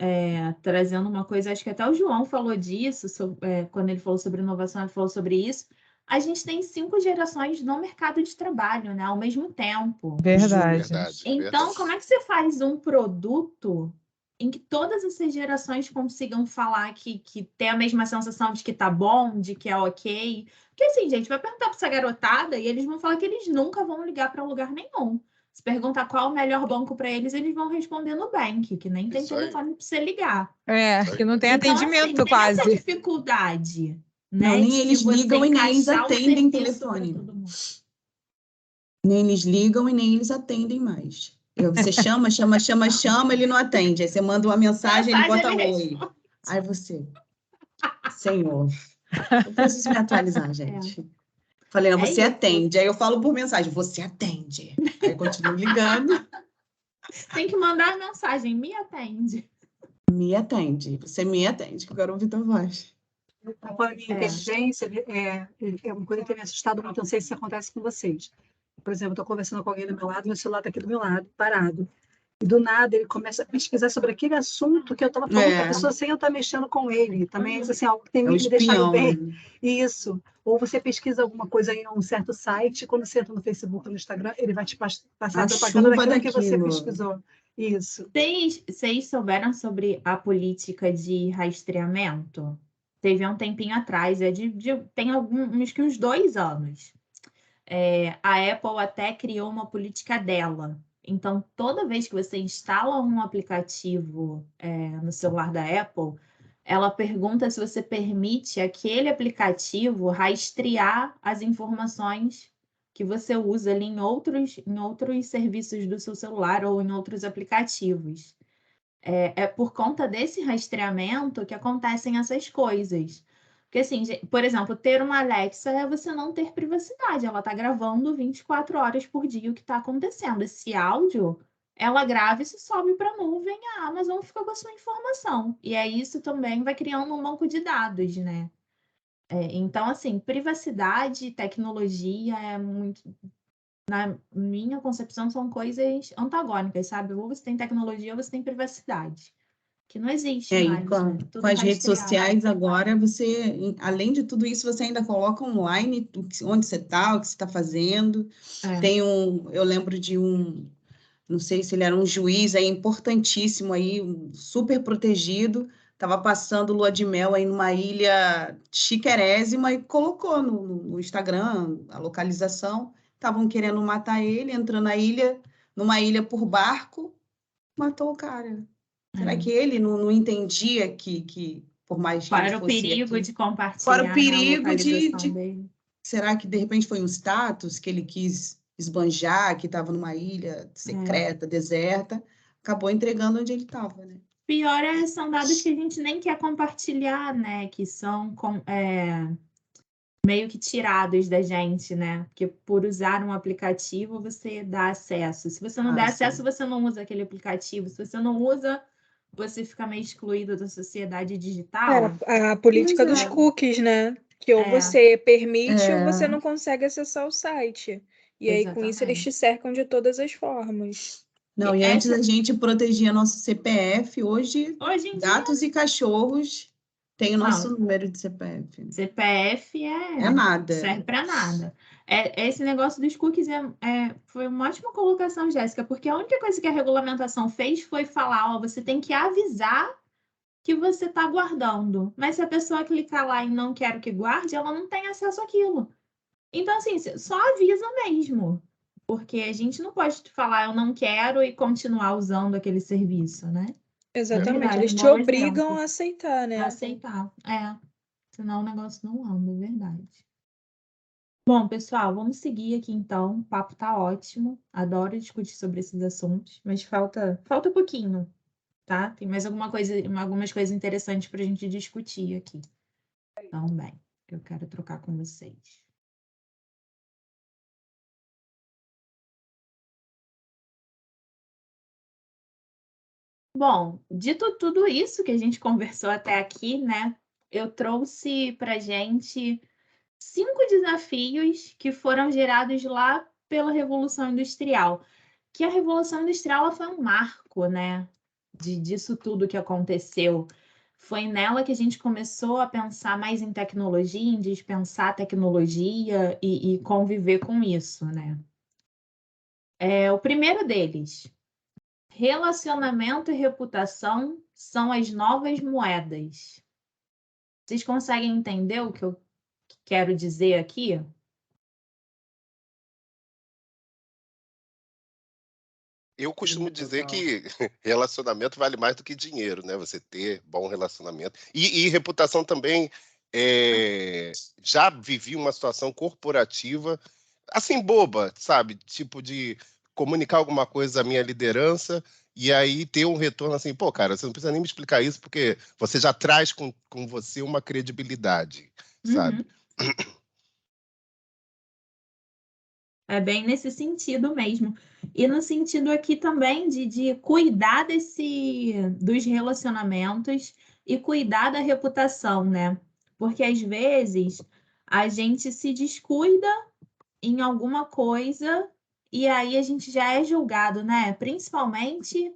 trazendo uma coisa, acho que até o João falou disso, quando ele falou sobre inovação, ele falou sobre isso. A gente tem 5 gerações no mercado de trabalho, né? Ao mesmo tempo. Verdade. Então, como é que você faz um produto em que todas essas gerações consigam falar que tem a mesma sensação de que tá bom, de que é ok? Porque assim, gente, vai perguntar para essa garotada e eles vão falar que eles nunca vão ligar para lugar nenhum. Se perguntar qual é o melhor banco para eles vão responder Nubank, que nem tem telefone para você ligar. Que não tem então, atendimento assim, quase. Tem essa dificuldade. Né? Não, nem eles ligam e nem eles atendem telefone. Nem eles ligam e nem eles atendem mais. Você chama, ele não atende. Aí você manda uma mensagem, ele bota oi. Aí você, Senhor, eu preciso me atualizar, gente. Falei, não, você atende. Aí eu falo por mensagem, você atende. Aí eu continuo ligando. Tem que mandar mensagem, me atende. Me atende, você me atende, que eu quero ouvir tua voz. A forma de inteligência é uma coisa que tem me assustado muito, não sei se isso acontece com vocês. Por exemplo, eu estou conversando com alguém do meu lado, meu celular está aqui do meu lado, parado. E do nada ele começa a pesquisar sobre aquele assunto que eu estava falando com a pessoa sem eu estar mexendo com ele. Também é assim, algo que tem me deixado bem. Isso. Ou você pesquisa alguma coisa em um certo site, quando você entra no Facebook ou no Instagram, ele vai te passar a propaganda daquilo que você pesquisou. Isso. Vocês souberam sobre a política de rastreamento? Teve um tempinho atrás, tem uns 2 anos. A Apple até criou uma política dela. Então, toda vez que você instala um aplicativo no celular da Apple, ela pergunta se você permite aquele aplicativo rastrear as informações que você usa ali em outros serviços do seu celular ou em outros aplicativos. É por conta desse rastreamento que acontecem essas coisas. Porque, assim, por exemplo, ter uma Alexa é você não ter privacidade. Ela está gravando 24 horas por dia o que está acontecendo. Esse áudio, ela grava e se sobe para a nuvem, a Amazon fica com a sua informação. E isso também vai criando um banco de dados, né? Então, assim, privacidade e tecnologia é muito... Na minha concepção, são coisas antagônicas, sabe? Ou você tem tecnologia ou você tem privacidade. Que não existe mais. Com as redes sociais agora, você, além de tudo isso, você ainda coloca online onde você está, o que você está fazendo. Eu lembro de não sei se ele era um juiz aí importantíssimo aí, super protegido, estava passando lua de mel aí numa ilha chiquerésima e colocou no Instagram a localização. Estavam querendo matar ele, entrando numa ilha por barco, matou o cara. Será que ele não entendia que por mais que para o perigo de compartilhar, para o perigo dele. Será que de repente foi um status que ele quis esbanjar, que estava numa ilha secreta, deserta, acabou entregando onde ele estava, né? Pior são dados que a gente nem quer compartilhar, né? Que são meio que tirados da gente, né? Porque por usar um aplicativo, você dá acesso. Se você não dá acesso, você não usa aquele aplicativo. Se você não usa, você fica meio excluído da sociedade digital. A política dos cookies, né? Que ou você permite ou você não consegue acessar o site. E aí, com isso, eles te cercam de todas as formas. Não, e antes a gente protegia nosso CPF, hoje gatos e cachorros Tem o nosso número de CPF. CPF é nada. Serve para nada. Esse negócio dos cookies foi uma ótima colocação, Jéssica, porque a única coisa que a regulamentação fez foi falar, você tem que avisar que você está guardando. Mas se a pessoa clicar lá e não quer que guarde, ela não tem acesso àquilo. Então, assim, só avisa mesmo. Porque a gente não pode falar, eu não quero e continuar usando aquele serviço, né? Exatamente, eles te obrigam a aceitar, né? A aceitar, senão o negócio não anda, é verdade. Bom, pessoal, vamos seguir aqui então. O papo tá ótimo. Adoro discutir sobre esses assuntos, mas falta pouquinho, tá? Tem mais algumas coisas interessantes para a gente discutir aqui. Então, bem, eu quero trocar com vocês. Bom, dito tudo isso que a gente conversou até aqui, né? Eu trouxe para gente 5 desafios que foram gerados lá pela Revolução Industrial. Que a Revolução Industrial ela foi um marco, né? Disso tudo que aconteceu. Foi nela que a gente começou a pensar mais em tecnologia, em dispensar tecnologia e conviver com isso, né? O primeiro deles, relacionamento e reputação são as novas moedas. Vocês conseguem entender o que eu quero dizer aqui? Eu costumo dizer que relacionamento vale mais do que dinheiro, né? Você ter bom relacionamento. E reputação também. Já vivi uma situação corporativa, assim, boba, sabe? Tipo de comunicar alguma coisa à minha liderança e aí ter um retorno assim, pô, cara, você não precisa nem me explicar isso porque você já traz com você uma credibilidade, sabe? É bem nesse sentido mesmo. E no sentido aqui também de cuidar dos relacionamentos e cuidar da reputação, né? Porque às vezes a gente se descuida em alguma coisa e aí a gente já é julgado, né? Principalmente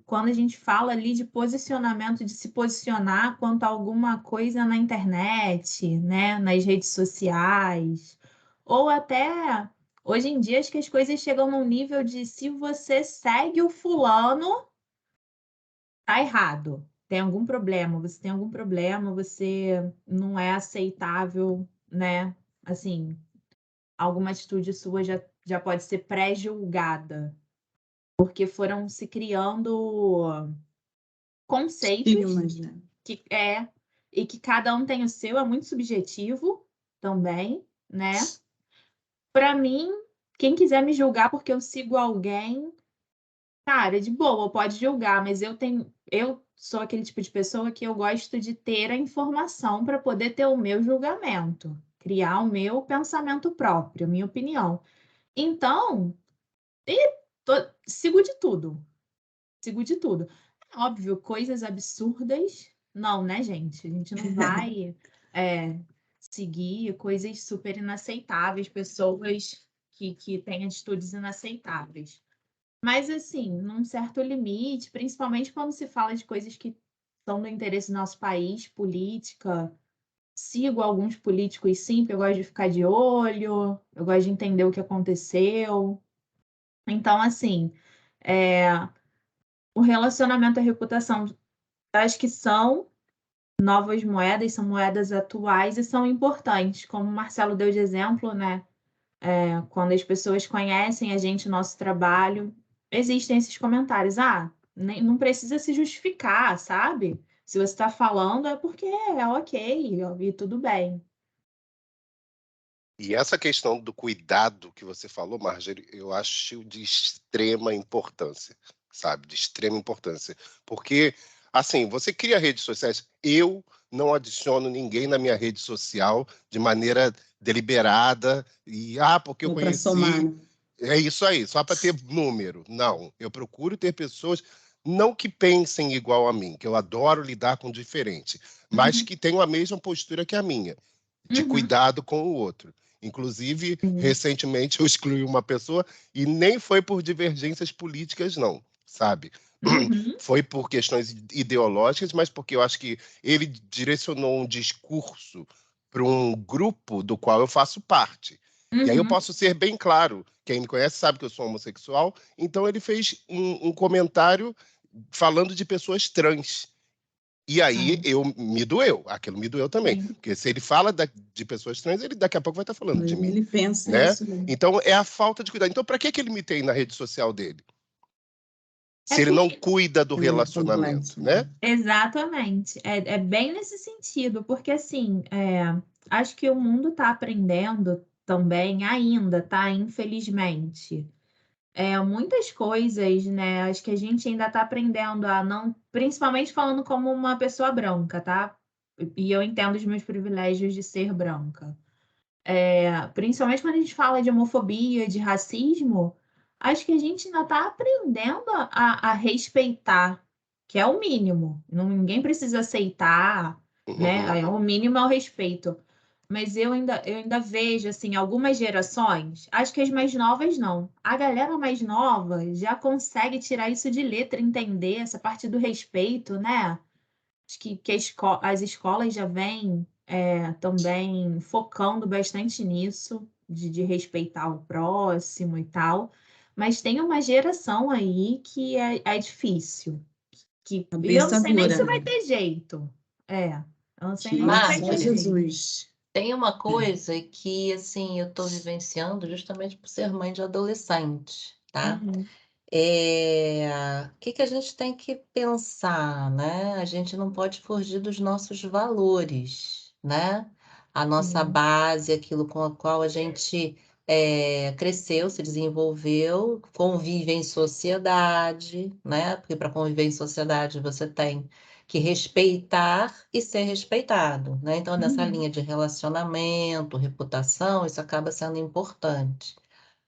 quando a gente fala ali de posicionamento, de se posicionar quanto a alguma coisa na internet, né? Nas redes sociais. Ou até, hoje em dia, acho que as coisas chegam num nível de se você segue o fulano, tá errado. Tem algum problema, você não é aceitável, né? Assim, alguma atitude sua já pode ser pré-julgada. Porque foram se criando conceitos e que cada um tem o seu, é muito subjetivo também, né? Para mim, quem quiser me julgar porque eu sigo alguém, cara, de boa, pode julgar, mas eu sou aquele tipo de pessoa que eu gosto de ter a informação para poder ter o meu julgamento, criar o meu pensamento próprio, minha opinião. Então, sigo de tudo. Sigo de tudo. É óbvio, coisas absurdas, não, né, gente? A gente não vai seguir coisas super inaceitáveis, pessoas que têm atitudes inaceitáveis. Mas, assim, num certo limite, principalmente quando se fala de coisas que são do interesse do nosso país, política. Sigo alguns políticos, sim, porque eu gosto de ficar de olho, eu gosto de entender o que aconteceu. Então, assim, o relacionamento e a reputação, acho que são novas moedas, são moedas atuais e são importantes. Como o Marcelo deu de exemplo, né? Quando as pessoas conhecem a gente, nosso trabalho, existem esses comentários. Não precisa se justificar, sabe? Se você está falando é porque é ok, e tudo bem. E essa questão do cuidado que você falou, Marjorie, eu acho de extrema importância, sabe? De extrema importância. Porque, assim, você cria redes sociais, eu não adiciono ninguém na minha rede social de maneira deliberada e, porque eu conheci... Somar. É isso aí, só para ter número. Não, eu procuro ter pessoas, não que pensem igual a mim, que eu adoro lidar com diferente, mas que tenham a mesma postura que a minha, de cuidado com o outro. Inclusive, recentemente eu excluí uma pessoa e nem foi por divergências políticas, não, sabe? foi por questões ideológicas, mas porque eu acho que ele direcionou um discurso para um grupo do qual eu faço parte. E aí eu posso ser bem claro, quem me conhece sabe que eu sou homossexual, então ele fez um comentário falando de pessoas trans. E aí aquilo me doeu também. Porque se ele fala de pessoas trans, ele daqui a pouco vai estar falando de mim. Ele pensa né? isso, né? Então é a falta de cuidado. Então para que ele me tem na rede social dele? Se ele não cuida do relacionamento, né? Exatamente. É bem nesse sentido, porque assim, acho que o mundo está aprendendo também ainda, tá? Infelizmente. Muitas coisas, né? Acho que a gente ainda está aprendendo a não, principalmente falando como uma pessoa branca, tá? E eu entendo os meus privilégios de ser branca. Principalmente quando a gente fala de homofobia, de racismo, acho que a gente ainda está aprendendo a respeitar, que é o mínimo. Ninguém precisa aceitar, né? O mínimo é o respeito. Mas eu ainda vejo, assim, algumas gerações, acho que as mais novas não. A galera mais nova já consegue tirar isso de letra, entender essa parte do respeito, né? Acho que as escolas já vêm também focando bastante nisso, de respeitar o próximo e tal. Mas tem uma geração aí que é difícil. E eu não sei nem se vai ter jeito. Eu não sei nem se vai ter jeito. Tem uma coisa que, assim, eu estou vivenciando justamente por ser mãe de adolescente, tá? O que a gente tem que pensar, né? A gente não pode fugir dos nossos valores, né? A nossa base, aquilo com a qual a gente cresceu, se desenvolveu, convive em sociedade, né? Porque para conviver em sociedade você tem que respeitar e ser respeitado, né? Então, nessa linha de relacionamento, reputação, isso acaba sendo importante.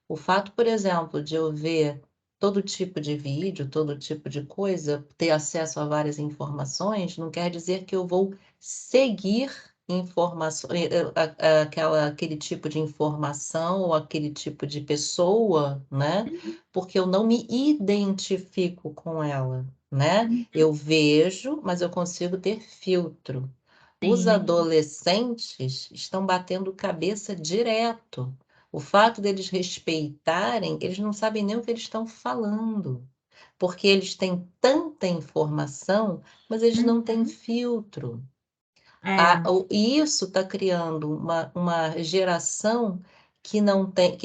O fato, por exemplo, de eu ver todo tipo de vídeo, todo tipo de coisa, ter acesso a várias informações, não quer dizer que eu vou seguir informações, aquele tipo de informação ou aquele tipo de pessoa, né? Porque eu não me identifico com ela, né? Eu vejo, mas eu consigo ter filtro. Os adolescentes estão batendo cabeça direto. O fato deles respeitarem, eles não sabem nem o que eles estão falando, porque eles têm tanta informação, mas eles não têm filtro. E isso está criando uma geração que não tem,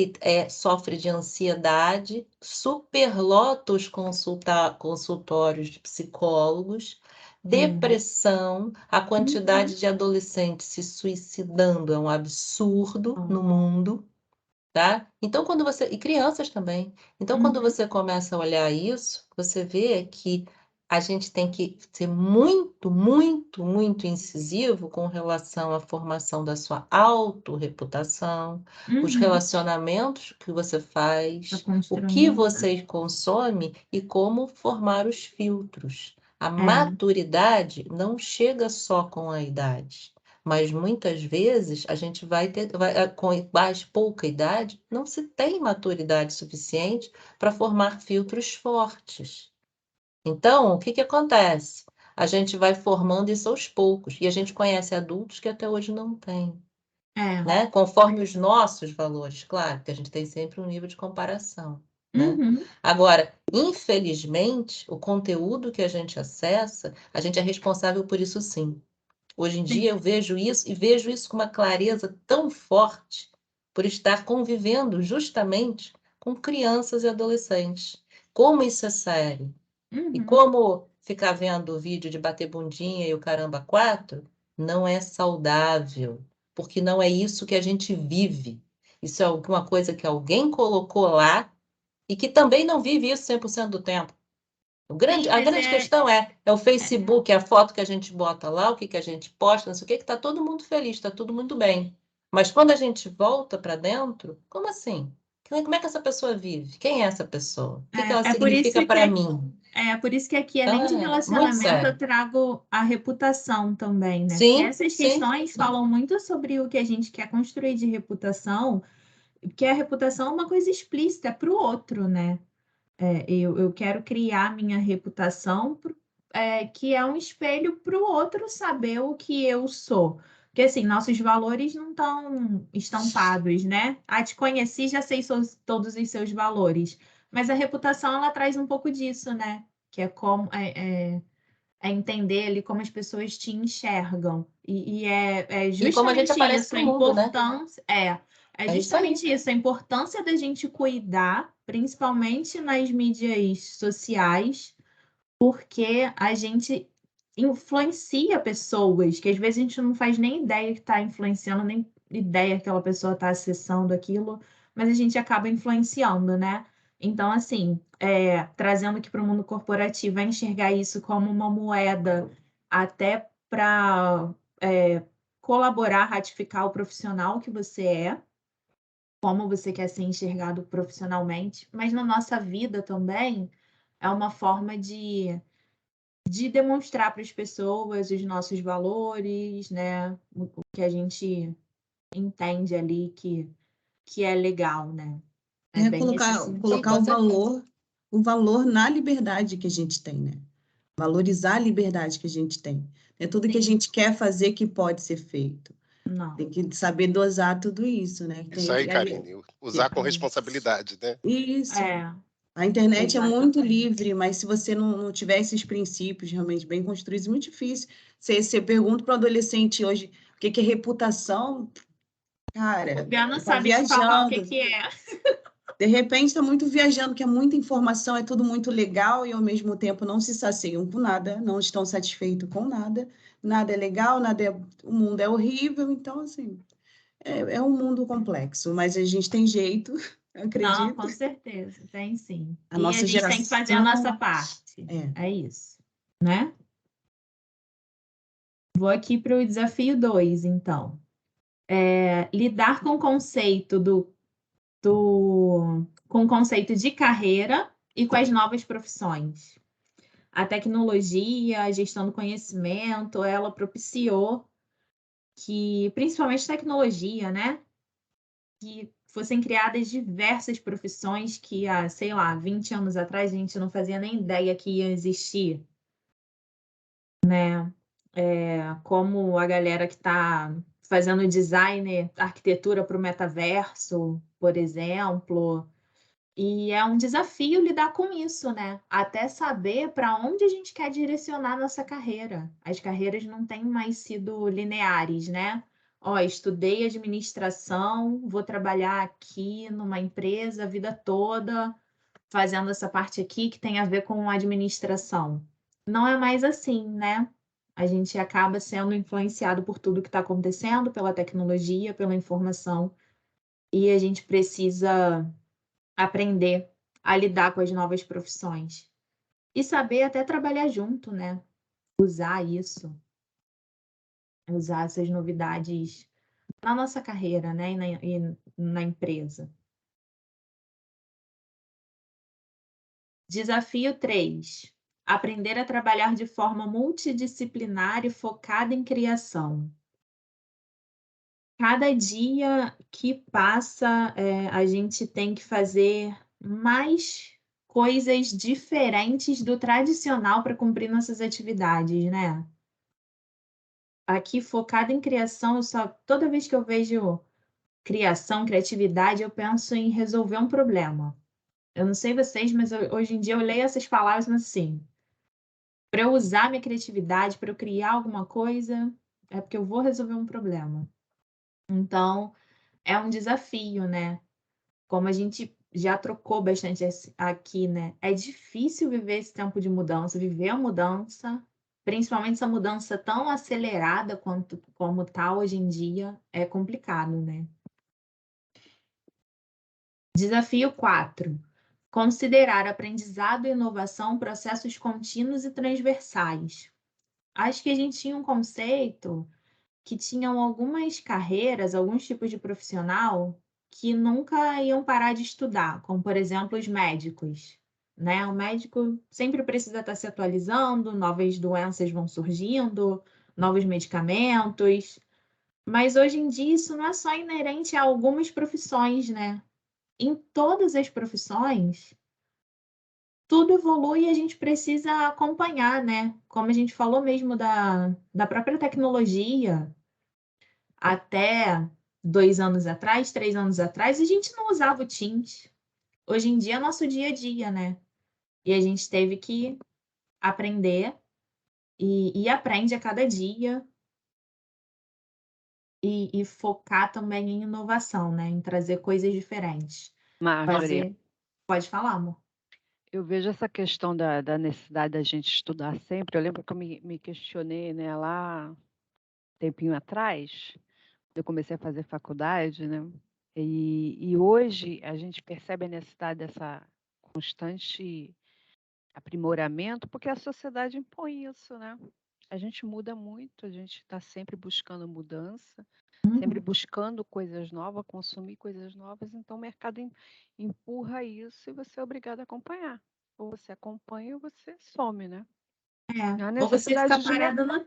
sofre de ansiedade, superlota os consultórios de psicólogos, depressão, a quantidade de adolescentes se suicidando é um absurdo no mundo. Tá? Então, e crianças também. Então, quando você começa a olhar isso, você vê que a gente tem que ser muito, muito, muito incisivo com relação à formação da sua autorreputação, os relacionamentos que você faz, o que você consome e como formar os filtros. A maturidade não chega só com a idade. Mas muitas vezes a gente com mais pouca idade, não se tem maturidade suficiente para formar filtros fortes. Então, o que acontece? A gente vai formando isso aos poucos, e a gente conhece adultos que até hoje não têm. Né? Conforme os nossos valores, claro, que a gente tem sempre um nível de comparação. Né? Agora, infelizmente, o conteúdo que a gente acessa, a gente é responsável por isso sim. Hoje em dia eu vejo isso e vejo isso com uma clareza tão forte por estar convivendo justamente com crianças e adolescentes. Como isso é sério. E como ficar vendo o vídeo de bater bundinha e o caramba 4 não é saudável, porque não é isso que a gente vive. Isso é alguma coisa que alguém colocou lá e que também não vive isso 100% do tempo. A grande questão é o Facebook, a foto que a gente bota lá, o que a gente posta, não sei o que está todo mundo feliz, está tudo muito bem. Mas quando a gente volta para dentro, como assim? Como é que essa pessoa vive? Quem é essa pessoa? O que ela significa para mim? Por isso que aqui, além de relacionamento, eu trago a reputação também, né? Sim, porque essas questões falam muito sobre o que a gente quer construir de reputação, porque a reputação é uma coisa explícita para o outro, né? Eu quero criar minha reputação, que é um espelho para o outro saber o que eu sou. Porque, assim, nossos valores não estão estampados, né? Te conheci, já sei todos os seus valores. Mas a reputação, ela traz um pouco disso, né? Que é como... entender ali como as pessoas te enxergam. E E como a gente justamente aparece isso, no a mundo, né? importância... É É isso aí. justamente isso, a importância da gente cuidar, principalmente nas mídias sociais, porque a gente influencia pessoas, que às vezes a gente não faz nem ideia que está influenciando, nem ideia que aquela pessoa está acessando aquilo, mas a gente acaba influenciando, né? Então, assim, trazendo aqui para o mundo corporativo, é enxergar isso como uma moeda até para colaborar, ratificar o profissional que você é, como você quer ser enxergado profissionalmente, mas na nossa vida também é uma forma de demonstrar para as pessoas os nossos valores, né? O que a gente entende ali que é legal, né? É bem nesse sentido. Colocar o valor na liberdade que a gente tem, né? Valorizar a liberdade que a gente tem. É tudo que a gente quer fazer que pode ser feito. Não. Tem que saber dosar tudo isso, né? Isso aí, Karine. Usar com responsabilidade, né? Isso. A internet é muito Exatamente. livre, mas se você não tiver esses princípios realmente bem construídos, é muito difícil. Você pergunta para um adolescente hoje o que é reputação, cara, Eu não tá sabe te falar o viajando. que é. De repente está muito viajando, que é muita informação, é tudo muito legal e ao mesmo tempo não se saciam com nada, não estão satisfeitos com nada, nada é legal, o mundo é horrível, então assim, é um mundo complexo, mas a gente tem jeito, eu acredito. Não, com certeza, tem sim. A nossa gente tem que fazer a nossa parte. É isso, né? Vou aqui para o desafio 2, então. Lidar com o conceito com o conceito de carreira e com as novas profissões. A tecnologia, a gestão do conhecimento, ela propiciou que, principalmente tecnologia, né? Que fossem criadas diversas profissões que há, sei lá, 20 anos atrás a gente não fazia nem ideia que ia existir, né? Como a galera que está fazendo design, arquitetura para o metaverso, por exemplo. E é um desafio lidar com isso, né? Até saber para onde a gente quer direcionar nossa carreira. As carreiras não têm mais sido lineares, né? Estudei administração, vou trabalhar aqui numa empresa a vida toda, fazendo essa parte aqui que tem a ver com administração. Não é mais assim, né? A gente acaba sendo influenciado por tudo que está acontecendo, pela tecnologia, pela informação, e a gente precisa aprender a lidar com as novas profissões. E saber até trabalhar junto, né? Usar isso. Usar essas novidades na nossa carreira, né? E na empresa. Desafio 3. Aprender a trabalhar de forma multidisciplinar e focada em criação. Cada dia que passa, a gente tem que fazer mais coisas diferentes do tradicional para cumprir nossas atividades, né? Aqui, focada em criação, toda vez que eu vejo criação, criatividade, eu penso em resolver um problema. Eu não sei vocês, mas hoje em dia eu leio essas palavras assim, para eu usar minha criatividade, para eu criar alguma coisa, é porque eu vou resolver um problema. Então, é um desafio, né? Como a gente já trocou bastante aqui, né? É difícil viver esse tempo de mudança, viver a mudança, principalmente essa mudança tão acelerada como está hoje em dia, é complicado, né? Desafio 4. Considerar aprendizado e inovação processos contínuos e transversais. Acho que a gente tinha um conceito que tinham algumas carreiras, alguns tipos de profissional que nunca iam parar de estudar, como, por exemplo, os médicos, né? O médico sempre precisa estar se atualizando, novas doenças vão surgindo, novos medicamentos, mas hoje em dia isso não é só inerente a algumas profissões, né? Em todas as profissões, tudo evolui e a gente precisa acompanhar, né? Como a gente falou mesmo da própria tecnologia, até 2 anos atrás, 3 anos atrás, a gente não usava o Teams. Hoje em dia é nosso dia a dia, né? E a gente teve que aprender e aprende a cada dia e focar também em inovação, né? Em trazer coisas diferentes. Marjorie, Pode falar, amor. eu vejo essa questão da necessidade da gente estudar sempre. Eu lembro que eu me questionei, né, lá um tempinho atrás, eu comecei a fazer faculdade, né? E hoje a gente percebe a necessidade dessa constante aprimoramento, porque a sociedade impõe isso, né? A gente muda muito, a gente está sempre buscando mudança, sempre buscando coisas novas, consumir coisas novas, então o mercado empurra isso e você é obrigado a acompanhar. Ou você acompanha ou você some, né? Ou você fica parado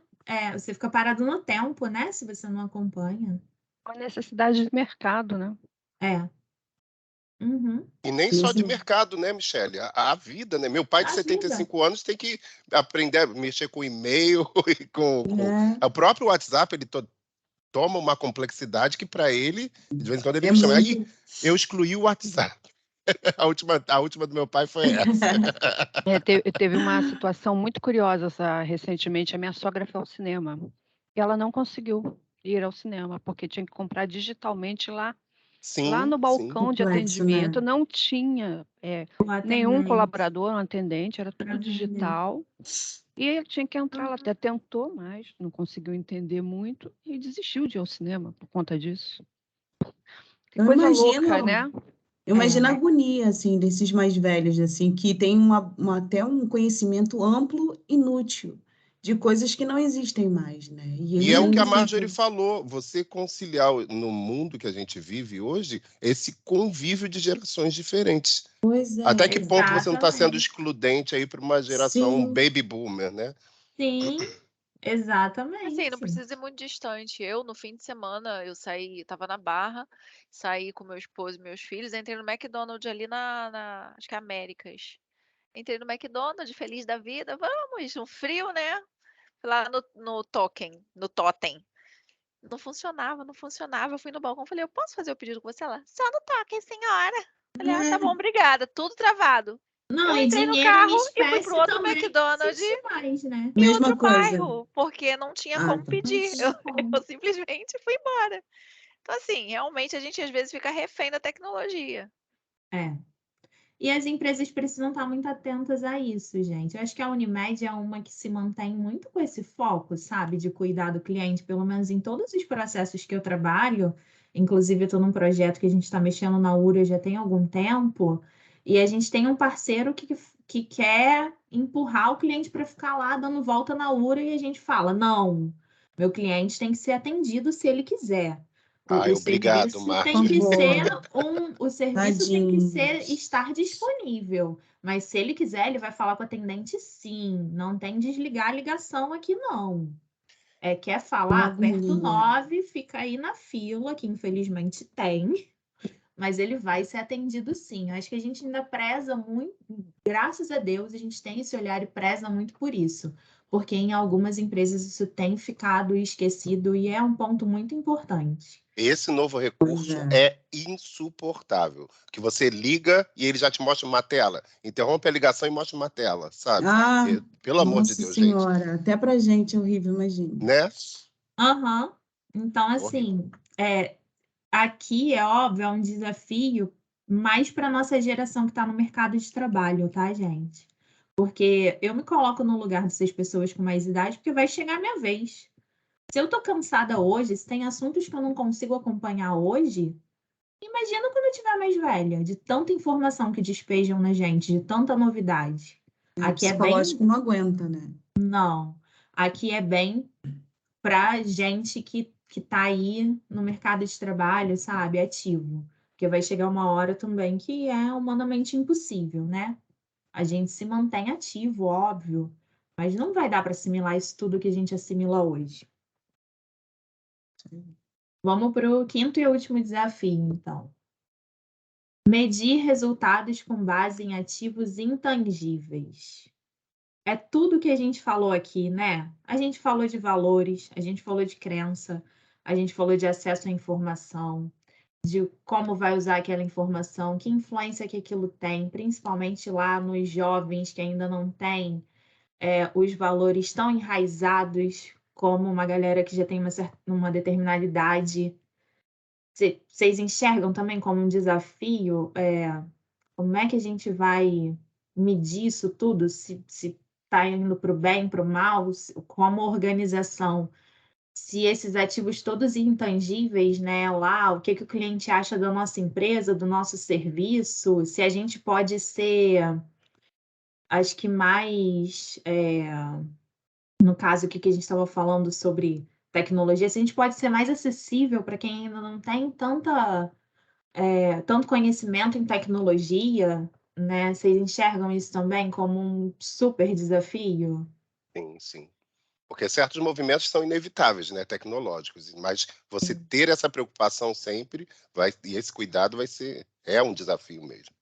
você fica parado no tempo, né? Se você não acompanha. A necessidade de mercado, né? Uhum. E nem só de mercado, né, Michele? A vida, né? Meu pai de 75 anos tem que aprender a mexer com e-mail e com o próprio WhatsApp, ele toma uma complexidade que para ele, de vez em quando ele me chama. Aí eu excluí o WhatsApp. A última do meu pai foi essa. Teve uma situação muito curiosa recentemente. A minha sogra foi ao cinema e ela não conseguiu ir ao cinema porque tinha que comprar digitalmente lá no balcão de atendimento, né? Não tinha nenhum colaborador, um atendente, era tudo digital. E ele tinha que entrar, ela até tentou, mas não conseguiu entender muito e desistiu de ir ao cinema por conta disso. Que coisa louca, né? Eu imagino a agonia, assim, desses mais velhos, assim, que tem até um conhecimento amplo, inútil, de coisas que não existem mais, né? E é o que a Marjorie falou, você conciliar no mundo que a gente vive hoje, esse convívio de gerações diferentes. Pois é. Até que ponto você não está sendo excludente aí para uma geração baby boomer, né? Sim, exatamente. Assim, não precisa ir muito distante. Eu, no fim de semana, eu estava na Barra, saí com meu esposo e meus filhos, entrei no McDonald's ali acho que é Américas. Entrei no McDonald's, feliz da vida, vamos, um frio, né? Lá no Totem. Não funcionava. Eu fui no balcão, falei, eu posso fazer o pedido com você? Ela, só no Totem, senhora. Falei, tá bom, obrigada. Tudo travado. Não, eu e entrei no dinheiro carro em e fui espécie pro outro também McDonald's mais, né? em outro bairro, porque não tinha como pedir. Eu simplesmente fui embora. Então, assim, realmente a gente às vezes fica refém da tecnologia. E as empresas precisam estar muito atentas a isso, gente. Eu acho que a Unimed é uma que se mantém muito com esse foco, sabe? De cuidar do cliente, pelo menos em todos os processos que eu trabalho. Inclusive, eu estou num projeto que a gente está mexendo na URA já tem algum tempo. E a gente tem um parceiro que quer empurrar o cliente para ficar lá dando volta na URA e a gente fala, não, meu cliente tem que ser atendido se ele quiser. Obrigado, Marjorie. O serviço tem que estar disponível. Mas se ele quiser, ele vai falar com o atendente, sim. Não tem desligar a ligação aqui, não. Quer falar? Aperta o 9, fica aí na fila, que infelizmente tem. Mas ele vai ser atendido, sim. Eu acho que a gente ainda preza muito, graças a Deus, a gente tem esse olhar e preza muito por isso. Porque em algumas empresas isso tem ficado esquecido e é um ponto muito importante. Esse novo recurso é insuportável. Que você liga e ele já te mostra uma tela. Interrompe a ligação e mostra uma tela, sabe? Pelo amor de Deus, senhora, gente. Até pra gente é horrível, imagina. Né? Então, assim, aqui é óbvio, é um desafio mais para a nossa geração que está no mercado de trabalho, tá, gente? Porque eu me coloco no lugar dessas pessoas com mais idade, porque vai chegar a minha vez. Se eu tô cansada hoje, se tem assuntos que eu não consigo acompanhar hoje, imagina quando eu estiver mais velha, de tanta informação que despejam na gente, de tanta novidade. Aqui é bem... não aguenta, né? Não. Aqui é bem para gente que tá aí no mercado de trabalho, sabe, ativo. Porque vai chegar uma hora também que é humanamente impossível, né? A gente se mantém ativo, óbvio, mas não vai dar para assimilar isso tudo que a gente assimila hoje. Vamos para o 5º e último desafio, então. Medir resultados com base em ativos intangíveis. É tudo que a gente falou aqui, né? A gente falou de valores, a gente falou de crença, a gente falou de acesso à informação, de como vai usar aquela informação, que influência que aquilo tem, principalmente lá nos jovens que ainda não têm os valores tão enraizados como uma galera que já tem uma determinada idade. Vocês enxergam também como um desafio? Como é que a gente vai medir isso tudo? Se está indo para o bem, para o mal, como organização? Se esses ativos todos intangíveis, né, lá, o que o cliente acha da nossa empresa, do nosso serviço, se a gente pode ser, acho que mais, no caso aqui que a gente estava falando sobre tecnologia, se a gente pode ser mais acessível para quem ainda não tem tanto conhecimento em tecnologia, né? Vocês enxergam isso também como um super desafio? Sim, sim. Porque certos movimentos são inevitáveis, né, tecnológicos, mas você ter essa preocupação sempre e esse cuidado é um desafio mesmo.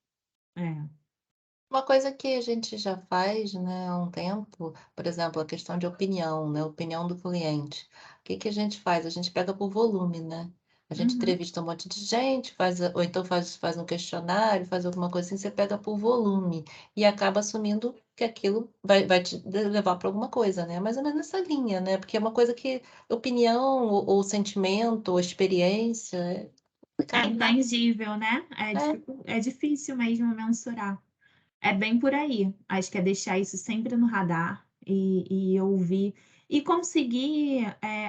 Uma coisa que a gente já faz, né, há um tempo, por exemplo, a questão de opinião, né, opinião do cliente. O que a gente faz? A gente pega por volume, né? A gente entrevista um monte de gente, ou então faz um questionário, faz alguma coisa assim, você pega por volume e acaba assumindo que aquilo vai te levar para alguma coisa, né? Mais ou menos nessa linha, né? Porque é uma coisa que opinião, ou sentimento, ou experiência, É complicado. intangível, né? É difícil mesmo mensurar. É bem por aí. Acho que é deixar isso sempre no radar e ouvir e conseguir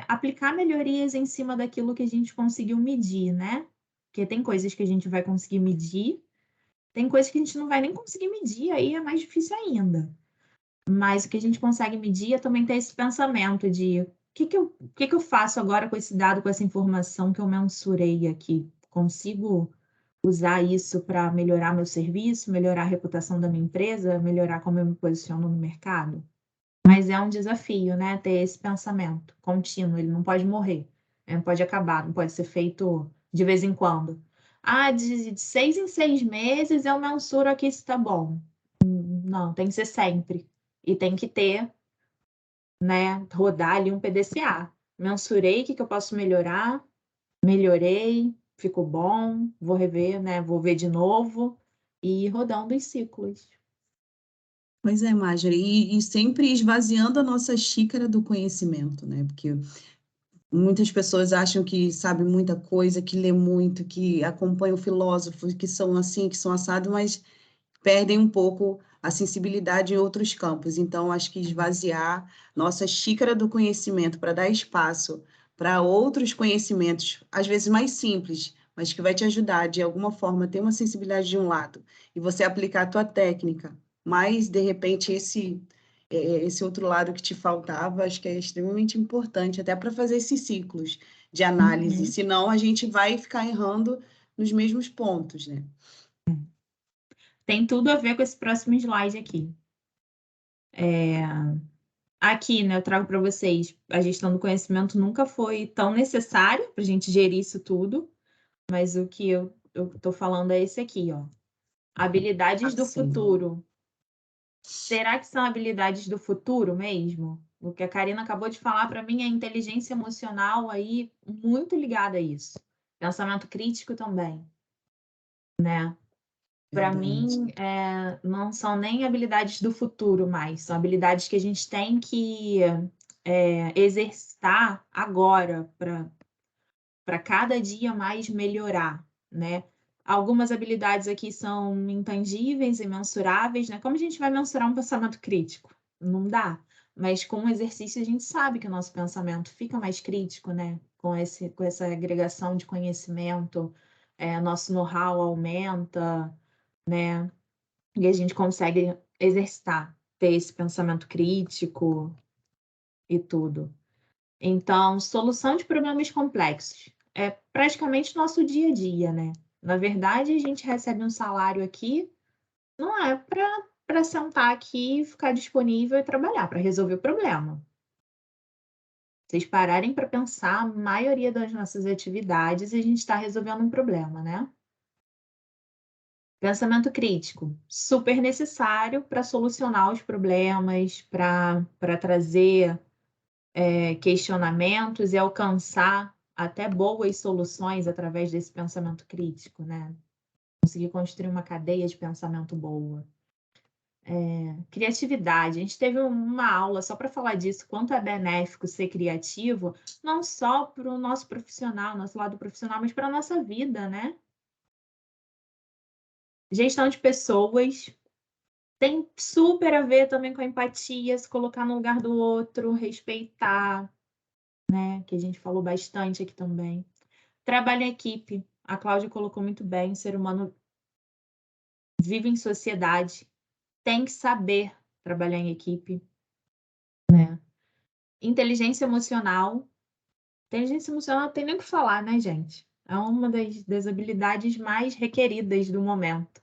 aplicar melhorias em cima daquilo que a gente conseguiu medir, né? Porque tem coisas que a gente vai conseguir medir, tem coisas que a gente não vai nem conseguir medir, aí é mais difícil ainda. Mas o que a gente consegue medir é também ter esse pensamento de o que eu faço agora com esse dado, com essa informação que eu mensurei aqui? Consigo usar isso para melhorar meu serviço, melhorar a reputação da minha empresa, melhorar como eu me posiciono no mercado? Mas é um desafio, né? Ter esse pensamento contínuo, ele não pode morrer, ele não pode acabar, não pode ser feito de vez em quando. De 6 em 6 meses eu mensuro aqui se tá bom. Não, tem que ser sempre. E tem que ter, né? Rodar ali um PDCA. Mensurei o que eu posso melhorar, melhorei, ficou bom, vou rever, né? Vou ver de novo e ir rodando os ciclos. Pois é, Marjorie, e sempre esvaziando a nossa xícara do conhecimento, né? Porque muitas pessoas acham que sabem muita coisa, que lê muito, que acompanham filósofos que são assim, que são assado, mas perdem um pouco a sensibilidade em outros campos. Então, acho que esvaziar nossa xícara do conhecimento para dar espaço para outros conhecimentos, às vezes mais simples, mas que vai te ajudar de alguma forma a ter uma sensibilidade de um lado e você aplicar a tua técnica, mas de repente esse outro lado que te faltava, acho que é extremamente importante até para fazer esses ciclos de análise, senão a gente vai ficar errando nos mesmos pontos, né? Tem tudo a ver com esse próximo slide aqui. Aqui, né, eu trago para vocês, a gestão do conhecimento nunca foi tão necessária para a gente gerir isso tudo, mas o que eu estou falando é esse aqui, ó. Habilidades do futuro. Será que são habilidades do futuro mesmo? O que a Karina acabou de falar para mim é inteligência emocional aí muito ligada a isso. Pensamento crítico também, né? Para mim, não são nem habilidades do futuro mais, são habilidades que a gente tem que exercitar agora para cada dia mais melhorar, né? Algumas habilidades aqui são intangíveis e mensuráveis, né? Como a gente vai mensurar um pensamento crítico? Não dá. Mas com o exercício a gente sabe que o nosso pensamento fica mais crítico, né? Com essa agregação de conhecimento, nosso know-how aumenta, né? E a gente consegue exercitar, ter esse pensamento crítico e tudo. Então, solução de problemas complexos é praticamente nosso dia a dia, né? Na verdade, a gente recebe um salário aqui, não é para sentar aqui e ficar disponível e trabalhar, para resolver o problema. Vocês pararem para pensar, a maioria das nossas atividades, a gente está resolvendo um problema, né? Pensamento crítico, super necessário para solucionar os problemas, para trazer questionamentos e alcançar até boas soluções através desse pensamento crítico, né? Conseguir construir uma cadeia de pensamento boa. Criatividade. A gente teve uma aula só para falar disso, quanto é benéfico ser criativo, não só para o nosso profissional, nosso lado profissional, mas para a nossa vida, né? Gestão de pessoas tem super a ver também com a empatia, se colocar no lugar do outro, respeitar, né? Que a gente falou bastante aqui também. Trabalho em equipe. A Cláudia colocou muito bem, o ser humano vive em sociedade, tem que saber trabalhar em equipe, né? Inteligência emocional. Inteligência emocional não tem nem o que falar, né, gente? É uma das habilidades mais requeridas do momento.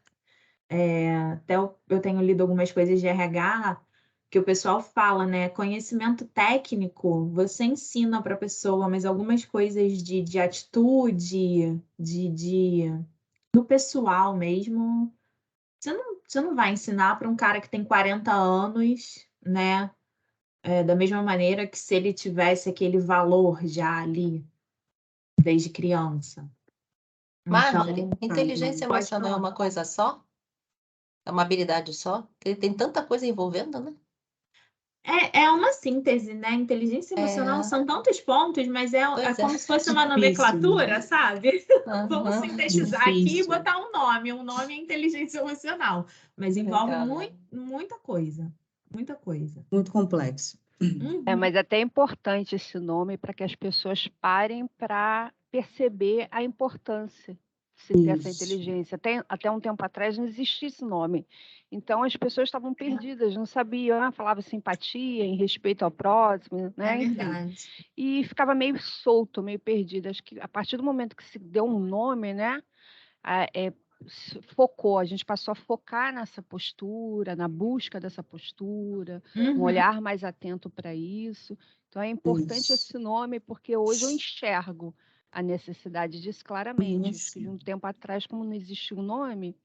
Até eu tenho lido algumas coisas de RH que o pessoal fala, né? Conhecimento técnico você ensina para a pessoa, mas algumas coisas de atitude, do pessoal mesmo, você não vai ensinar para um cara que tem 40 anos, né? Da mesma maneira que se ele tivesse aquele valor já ali, desde criança. Marjorie, Então, inteligência pode emocional é falar. uma coisa só? É uma habilidade só? Porque tem tanta coisa envolvendo, né? É uma síntese, né? Inteligência emocional são tantos pontos, mas é como se fosse uma nomenclatura, sabe? Vamos sintetizar aqui e botar um nome. Um nome é inteligência emocional, mas envolve muita coisa. Muita coisa. Muito complexo. Mas até é importante esse nome para que as pessoas parem para perceber a importância de se ter essa inteligência. Até um tempo atrás não existia esse nome. Então as pessoas estavam perdidas, não sabiam, falava simpatia, em respeito ao próximo, né? Verdade. E ficava meio solto, meio perdido. Acho que a partir do momento que se deu um nome, né? A gente passou a focar nessa postura, na busca dessa postura, um olhar mais atento para isso. Então, é importante esse nome, porque hoje eu enxergo a necessidade disso claramente. Acho que de um tempo atrás, como não existia um nome,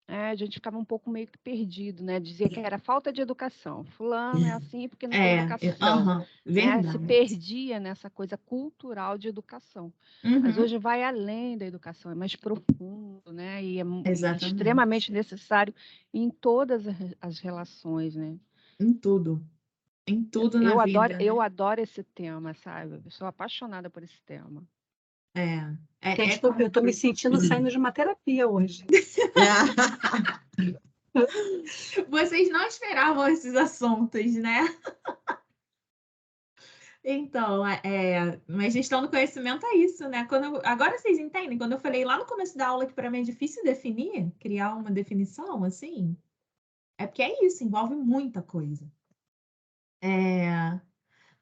a gente ficava um pouco meio que perdido, né? Dizia que era falta de educação. Fulano é assim porque não tem educação. Né? Se perdia nessa coisa cultural de educação. Mas hoje vai além da educação, é mais profundo, né? E é extremamente necessário em todas as relações, né? Em tudo. Em tudo na vida. Eu adoro esse tema, sabe? Eu sou apaixonada por esse tema. Gente, eu estou me sentindo saindo de uma terapia hoje. Vocês não esperavam esses assuntos, né? Então, mas gestão do conhecimento é isso, né? Agora vocês entendem? Quando eu falei lá no começo da aula que para mim é difícil definir, criar uma definição, assim, é porque é isso, envolve muita coisa.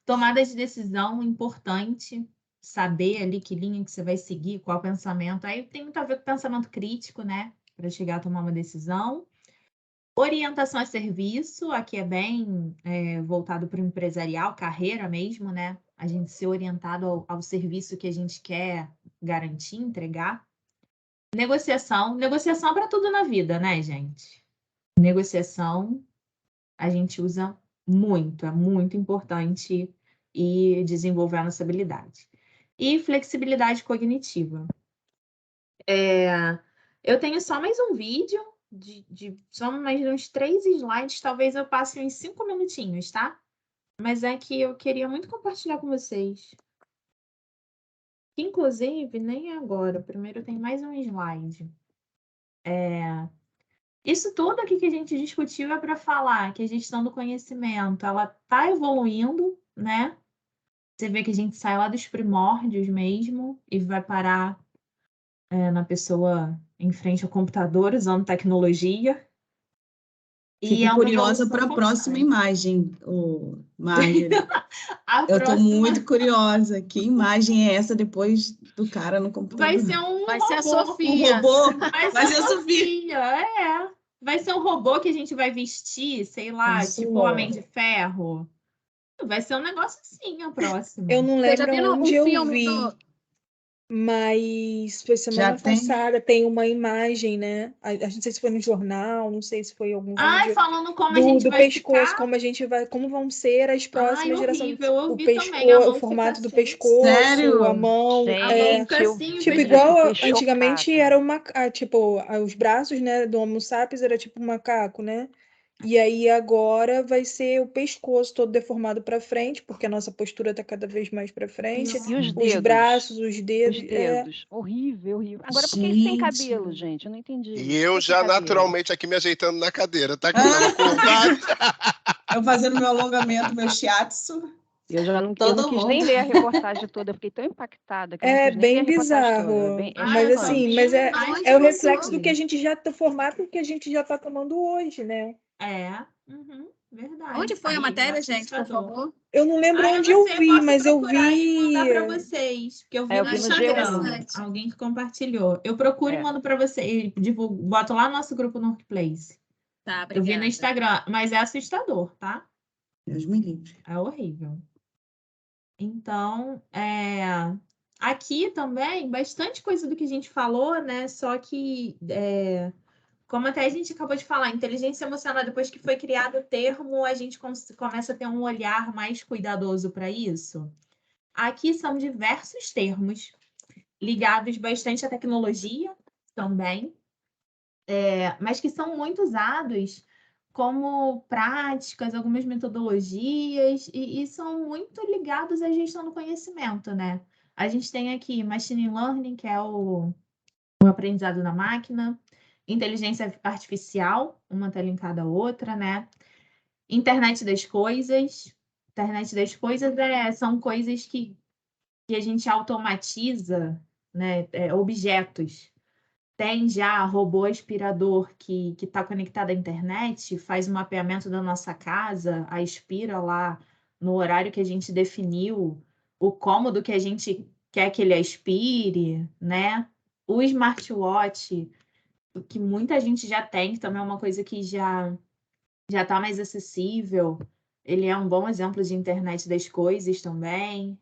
Tomada de decisão importante, saber ali que linha que você vai seguir, qual pensamento. Aí tem muito a ver com pensamento crítico, né? Para chegar a tomar uma decisão. Orientação a serviço, aqui é bem voltado para o empresarial, carreira mesmo, né? A gente ser orientado ao serviço que a gente quer garantir, entregar. Negociação para tudo na vida, né, gente? Negociação a gente usa muito, é muito importante e desenvolver a nossa habilidade. E flexibilidade cognitiva. Eu tenho só mais um vídeo, só mais uns 3 slides, talvez eu passe uns 5 minutinhos, tá? Mas é que eu queria muito compartilhar com vocês. Inclusive, nem agora, primeiro tem mais um slide. Isso tudo aqui que a gente discutiu é para falar que a gestão do conhecimento, ela está evoluindo, né? Você vê que a gente sai lá dos primórdios mesmo e vai parar na pessoa em frente ao computador, usando tecnologia. Fico curiosa para a próxima imagem, Marjorie. Eu estou muito curiosa. Que imagem é essa depois do cara no computador? Vai ser um vai robô. ser a Sofia. Um robô? Vai ser a Sofia. Vai ser um robô que a gente vai vestir, sei lá, tipo Homem de Ferro. Vai ser um negócio assim, a próxima. Eu não lembro onde eu vi. mas foi semana passada, tem uma imagem, né? Não sei se foi no jornal, não sei se foi algum vídeo falando como a gente vai pescoço, ficar. como vão ser as próximas gerações. Eu vi também, o formato do pescoço, Sério? a mão, tipo igual antigamente era tipo, os braços, né, do Homo sapiens era tipo um macaco, né? E aí agora vai ser o pescoço todo deformado para frente, porque a nossa postura está cada vez mais para frente. E os dedos? Os braços, os dedos. Os dedos. Horrível, horrível. Agora, por que sem cabelo, gente? Eu não entendi. E eu já naturalmente aqui me ajeitando na cadeira, tá? Que eu tava curvado. Eu fazendo meu alongamento, meu shiatsu. Eu já não quis nem ler a reportagem toda, eu fiquei tão impactada. Que é bem bizarro. Mas assim, é o reflexo do que a gente já, do formato que a gente já está tomando hoje, né? Verdade. Onde foi a matéria, gente, por favor? Eu não lembro onde eu vi, mas eu vi. E mandar para vocês, porque eu vi no Instagram. Alguém que compartilhou. Eu procuro e mando para vocês. Boto lá no nosso grupo no Workplace. Tá, eu vi no Instagram, mas é assustador, tá? Deus me livre. É horrível. Então, aqui também, bastante coisa do que a gente falou, né? Só que, como até a gente acabou de falar, inteligência emocional, depois que foi criado o termo, a gente começa a ter um olhar mais cuidadoso para isso. Aqui são diversos termos ligados bastante à tecnologia também, mas que são muito usados como práticas, algumas metodologias, e são muito ligados à gestão do conhecimento, né? A gente tem aqui Machine Learning, que é o aprendizado na máquina, inteligência artificial, uma está linkada à outra, né? Internet das coisas. Internet das coisas são coisas que a gente automatiza, né? Objetos. Tem já robô aspirador que está conectado à internet, faz o mapeamento da nossa casa, aspira lá no horário que a gente definiu, o cômodo que a gente quer que ele aspire, né? O smartwatch, que muita gente já tem, que também é uma coisa que já está mais acessível. Ele é um bom exemplo de internet das coisas também.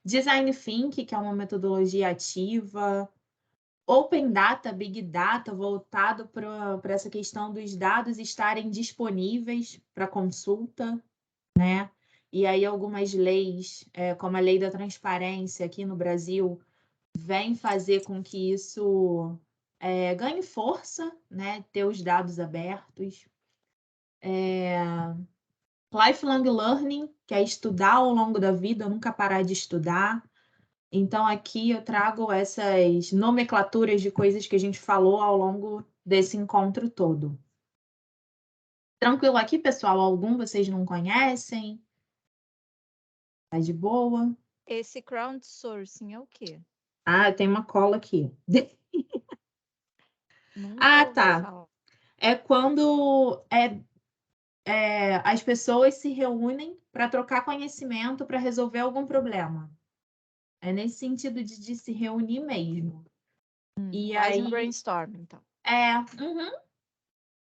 Design Thinking, que é uma metodologia ativa. Open Data, Big Data, voltado para essa questão dos dados estarem disponíveis para consulta, né? E aí algumas leis, como a Lei da Transparência aqui no Brasil, vem fazer com que isso ganhe força, né? Ter os dados abertos. Lifelong Learning, que é estudar ao longo da vida, nunca parar de estudar. Então, aqui eu trago essas nomenclaturas de coisas que a gente falou ao longo desse encontro todo. Tranquilo aqui, pessoal? Algum vocês não conhecem? Tá de boa? Esse crowdsourcing é o quê? Ah, tem uma cola aqui. Tá. É quando as pessoas se reúnem para trocar conhecimento para resolver algum problema. É nesse sentido de se reunir mesmo. E faz aí, um brainstorm, então.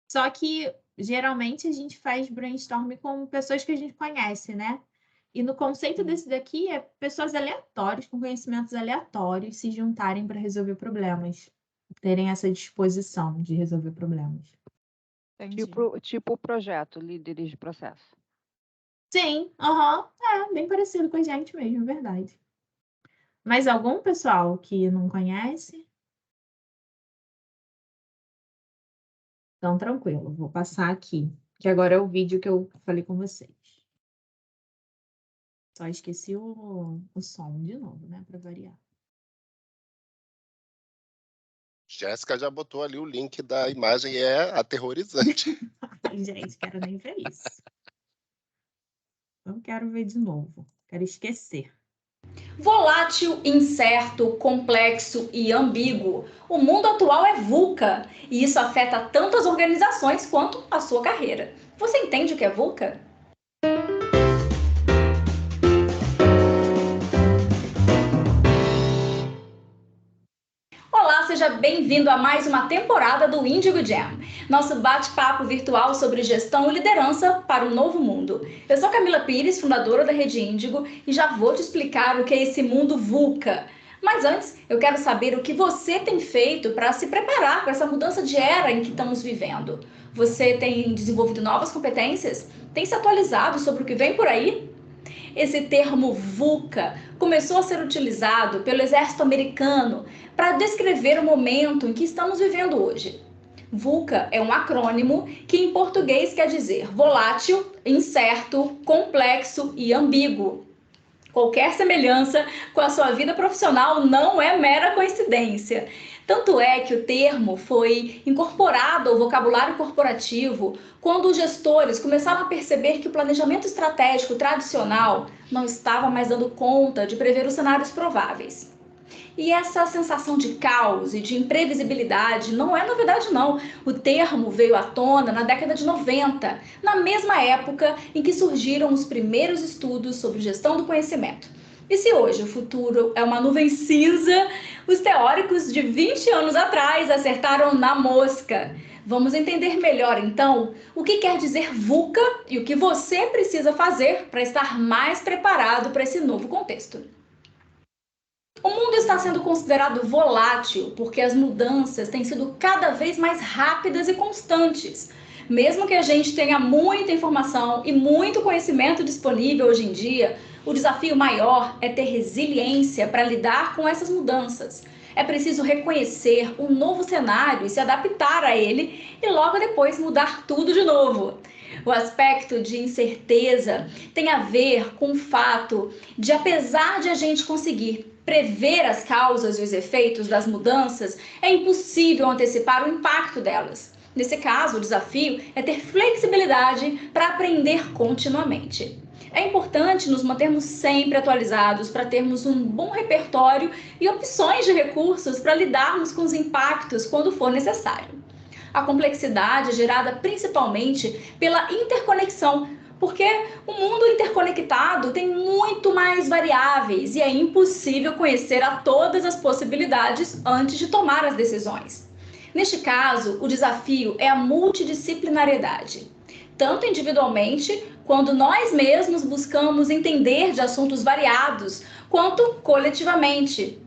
Só que, geralmente, a gente faz brainstorm com pessoas que a gente conhece, né? E no conceito desse daqui, é pessoas aleatórias, com conhecimentos aleatórios, se juntarem para resolver problemas. Terem essa disposição de resolver problemas. Tipo o projeto, líderes de processo. Sim, bem parecido com a gente mesmo, verdade. Mais algum, pessoal, que não conhece? Então, tranquilo, vou passar aqui, que agora é o vídeo que eu falei com vocês. Só esqueci o som de novo, né, para variar. Jéssica já botou ali o link da imagem, é aterrorizante. Gente, quero nem ver isso. Não quero ver de novo, quero esquecer. Volátil, incerto, complexo e ambíguo. O mundo atual é VUCA e isso afeta tanto as organizações quanto a sua carreira. Você entende o que é VUCA? Olá, seja bem-vindo a mais uma temporada do Índigo Jam, nosso bate-papo virtual sobre gestão e liderança para o novo mundo. Eu sou Camila Pires, fundadora da Rede Índigo, e já vou te explicar o que é esse mundo VUCA. Mas antes, eu quero saber o que você tem feito para se preparar para essa mudança de era em que estamos vivendo. Você tem desenvolvido novas competências? Tem se atualizado sobre o que vem por aí? Esse termo VUCA começou a ser utilizado pelo exército americano para descrever o momento em que estamos vivendo hoje. VUCA é um acrônimo que em português quer dizer volátil, incerto, complexo e ambíguo. Qualquer semelhança com a sua vida profissional não é mera coincidência. Tanto é que o termo foi incorporado ao vocabulário corporativo quando os gestores começaram a perceber que o planejamento estratégico tradicional não estava mais dando conta de prever os cenários prováveis. E essa sensação de caos e de imprevisibilidade não é novidade não. O termo veio à tona na década de 90, na mesma época em que surgiram os primeiros estudos sobre gestão do conhecimento. E se hoje o futuro é uma nuvem cinza, os teóricos de 20 anos atrás acertaram na mosca. Vamos entender melhor, então, o que quer dizer VUCA e o que você precisa fazer para estar mais preparado para esse novo contexto. O mundo está sendo considerado volátil porque as mudanças têm sido cada vez mais rápidas e constantes. Mesmo que a gente tenha muita informação e muito conhecimento disponível hoje em dia, o desafio maior é ter resiliência para lidar com essas mudanças. É preciso reconhecer um novo cenário e se adaptar a ele e logo depois mudar tudo de novo. O aspecto de incerteza tem a ver com o fato de, apesar de a gente conseguir prever as causas e os efeitos das mudanças, é impossível antecipar o impacto delas. Nesse caso, o desafio é ter flexibilidade para aprender continuamente. É importante nos mantermos sempre atualizados para termos um bom repertório e opções de recursos para lidarmos com os impactos quando for necessário. A complexidade é gerada principalmente pela interconexão, porque o mundo interconectado tem muito mais variáveis e é impossível conhecer a todas as possibilidades antes de tomar as decisões. Neste caso, o desafio é a multidisciplinariedade. Tanto individualmente, quando nós mesmos buscamos entender de assuntos variados, quanto coletivamente,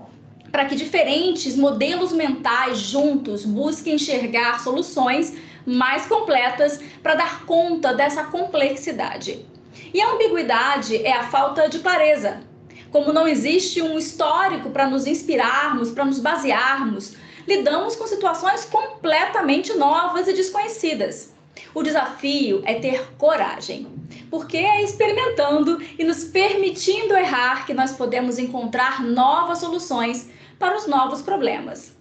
para que diferentes modelos mentais juntos busquem enxergar soluções mais completas para dar conta dessa complexidade. E a ambiguidade é a falta de clareza. Como não existe um histórico para nos inspirarmos, para nos basearmos, lidamos com situações completamente novas e desconhecidas. O desafio é ter coragem, porque é experimentando e nos permitindo errar que nós podemos encontrar novas soluções para os novos problemas.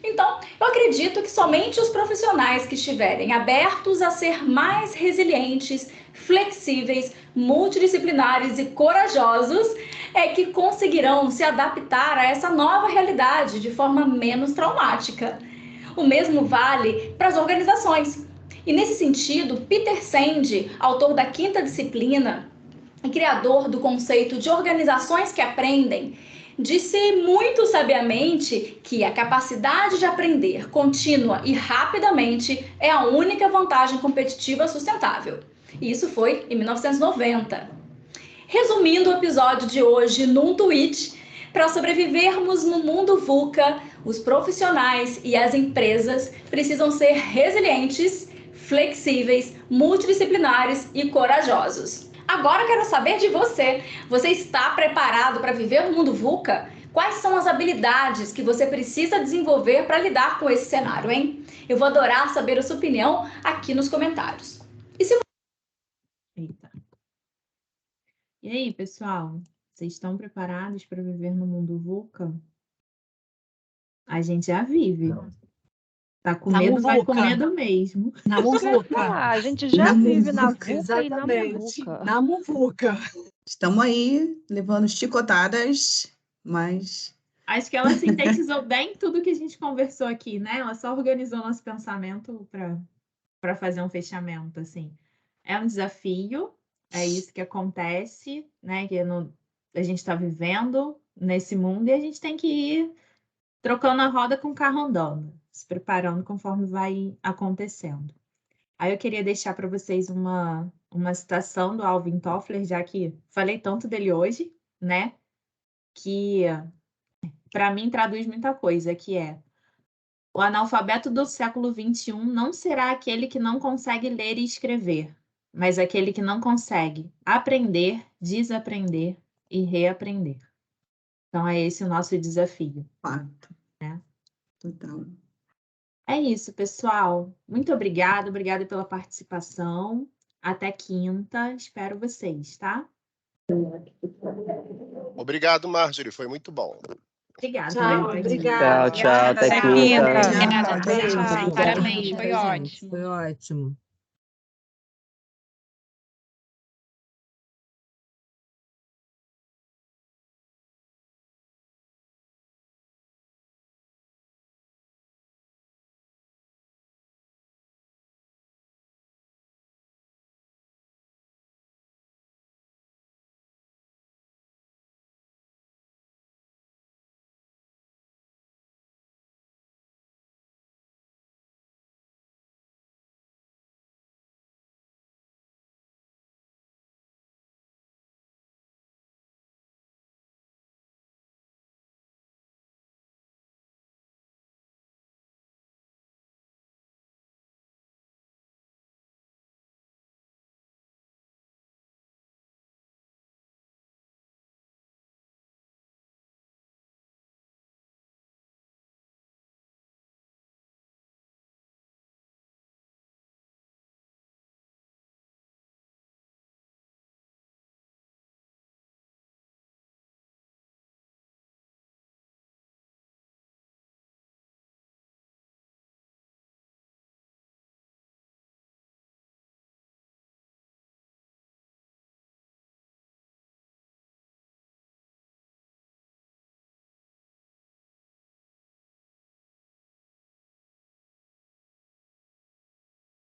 Então, eu acredito que somente os profissionais que estiverem abertos a ser mais resilientes, flexíveis, multidisciplinares e corajosos é que conseguirão se adaptar a essa nova realidade de forma menos traumática. O mesmo vale para as organizações. E nesse sentido, Peter Senge, autor da Quinta Disciplina e criador do conceito de organizações que aprendem, disse muito sabiamente que a capacidade de aprender contínua e rapidamente é a única vantagem competitiva sustentável. E isso foi em 1990. Resumindo o episódio de hoje num tweet, para sobrevivermos no mundo VUCA, os profissionais e as empresas precisam ser resilientes, flexíveis, multidisciplinares e corajosos. Agora eu quero saber de você. Você está preparado para viver no mundo VUCA? Quais são as habilidades que você precisa desenvolver para lidar com esse cenário, hein? Eu vou adorar saber a sua opinião aqui nos comentários. Eita. E aí, pessoal? Vocês estão preparados para viver no mundo VUCA? A gente já vive. Tá com medo, vai com medo mesmo. Na muvuca. A gente já vive na VUCA exatamente. E na muvuca. Na muvuca. Estamos aí levando chicotadas, mas... Acho que ela sintetizou bem tudo que a gente conversou aqui, né? Ela só organizou nosso pensamento para fazer um fechamento, assim. É um desafio, é isso que acontece, né? Que a gente está vivendo nesse mundo e a gente tem que ir trocando a roda com o carro andando, se preparando conforme vai acontecendo. Aí eu queria deixar para vocês uma citação do Alvin Toffler, já que falei tanto dele hoje, né? Que para mim, traduz muita coisa, que é: o analfabeto do século XXI não será aquele que não consegue ler e escrever, mas aquele que não consegue aprender, desaprender e reaprender. Então, é esse o nosso desafio. Fato. Né? Total. É isso, pessoal. Muito obrigada pela participação. Até quinta. Espero vocês, tá? Obrigado, Marjorie. Foi muito bom. Obrigada. Tchau, obrigada. Tchau, até Obrigada, quinta. obrigada. Tchau, Parabéns, foi ótimo. Foi ótimo.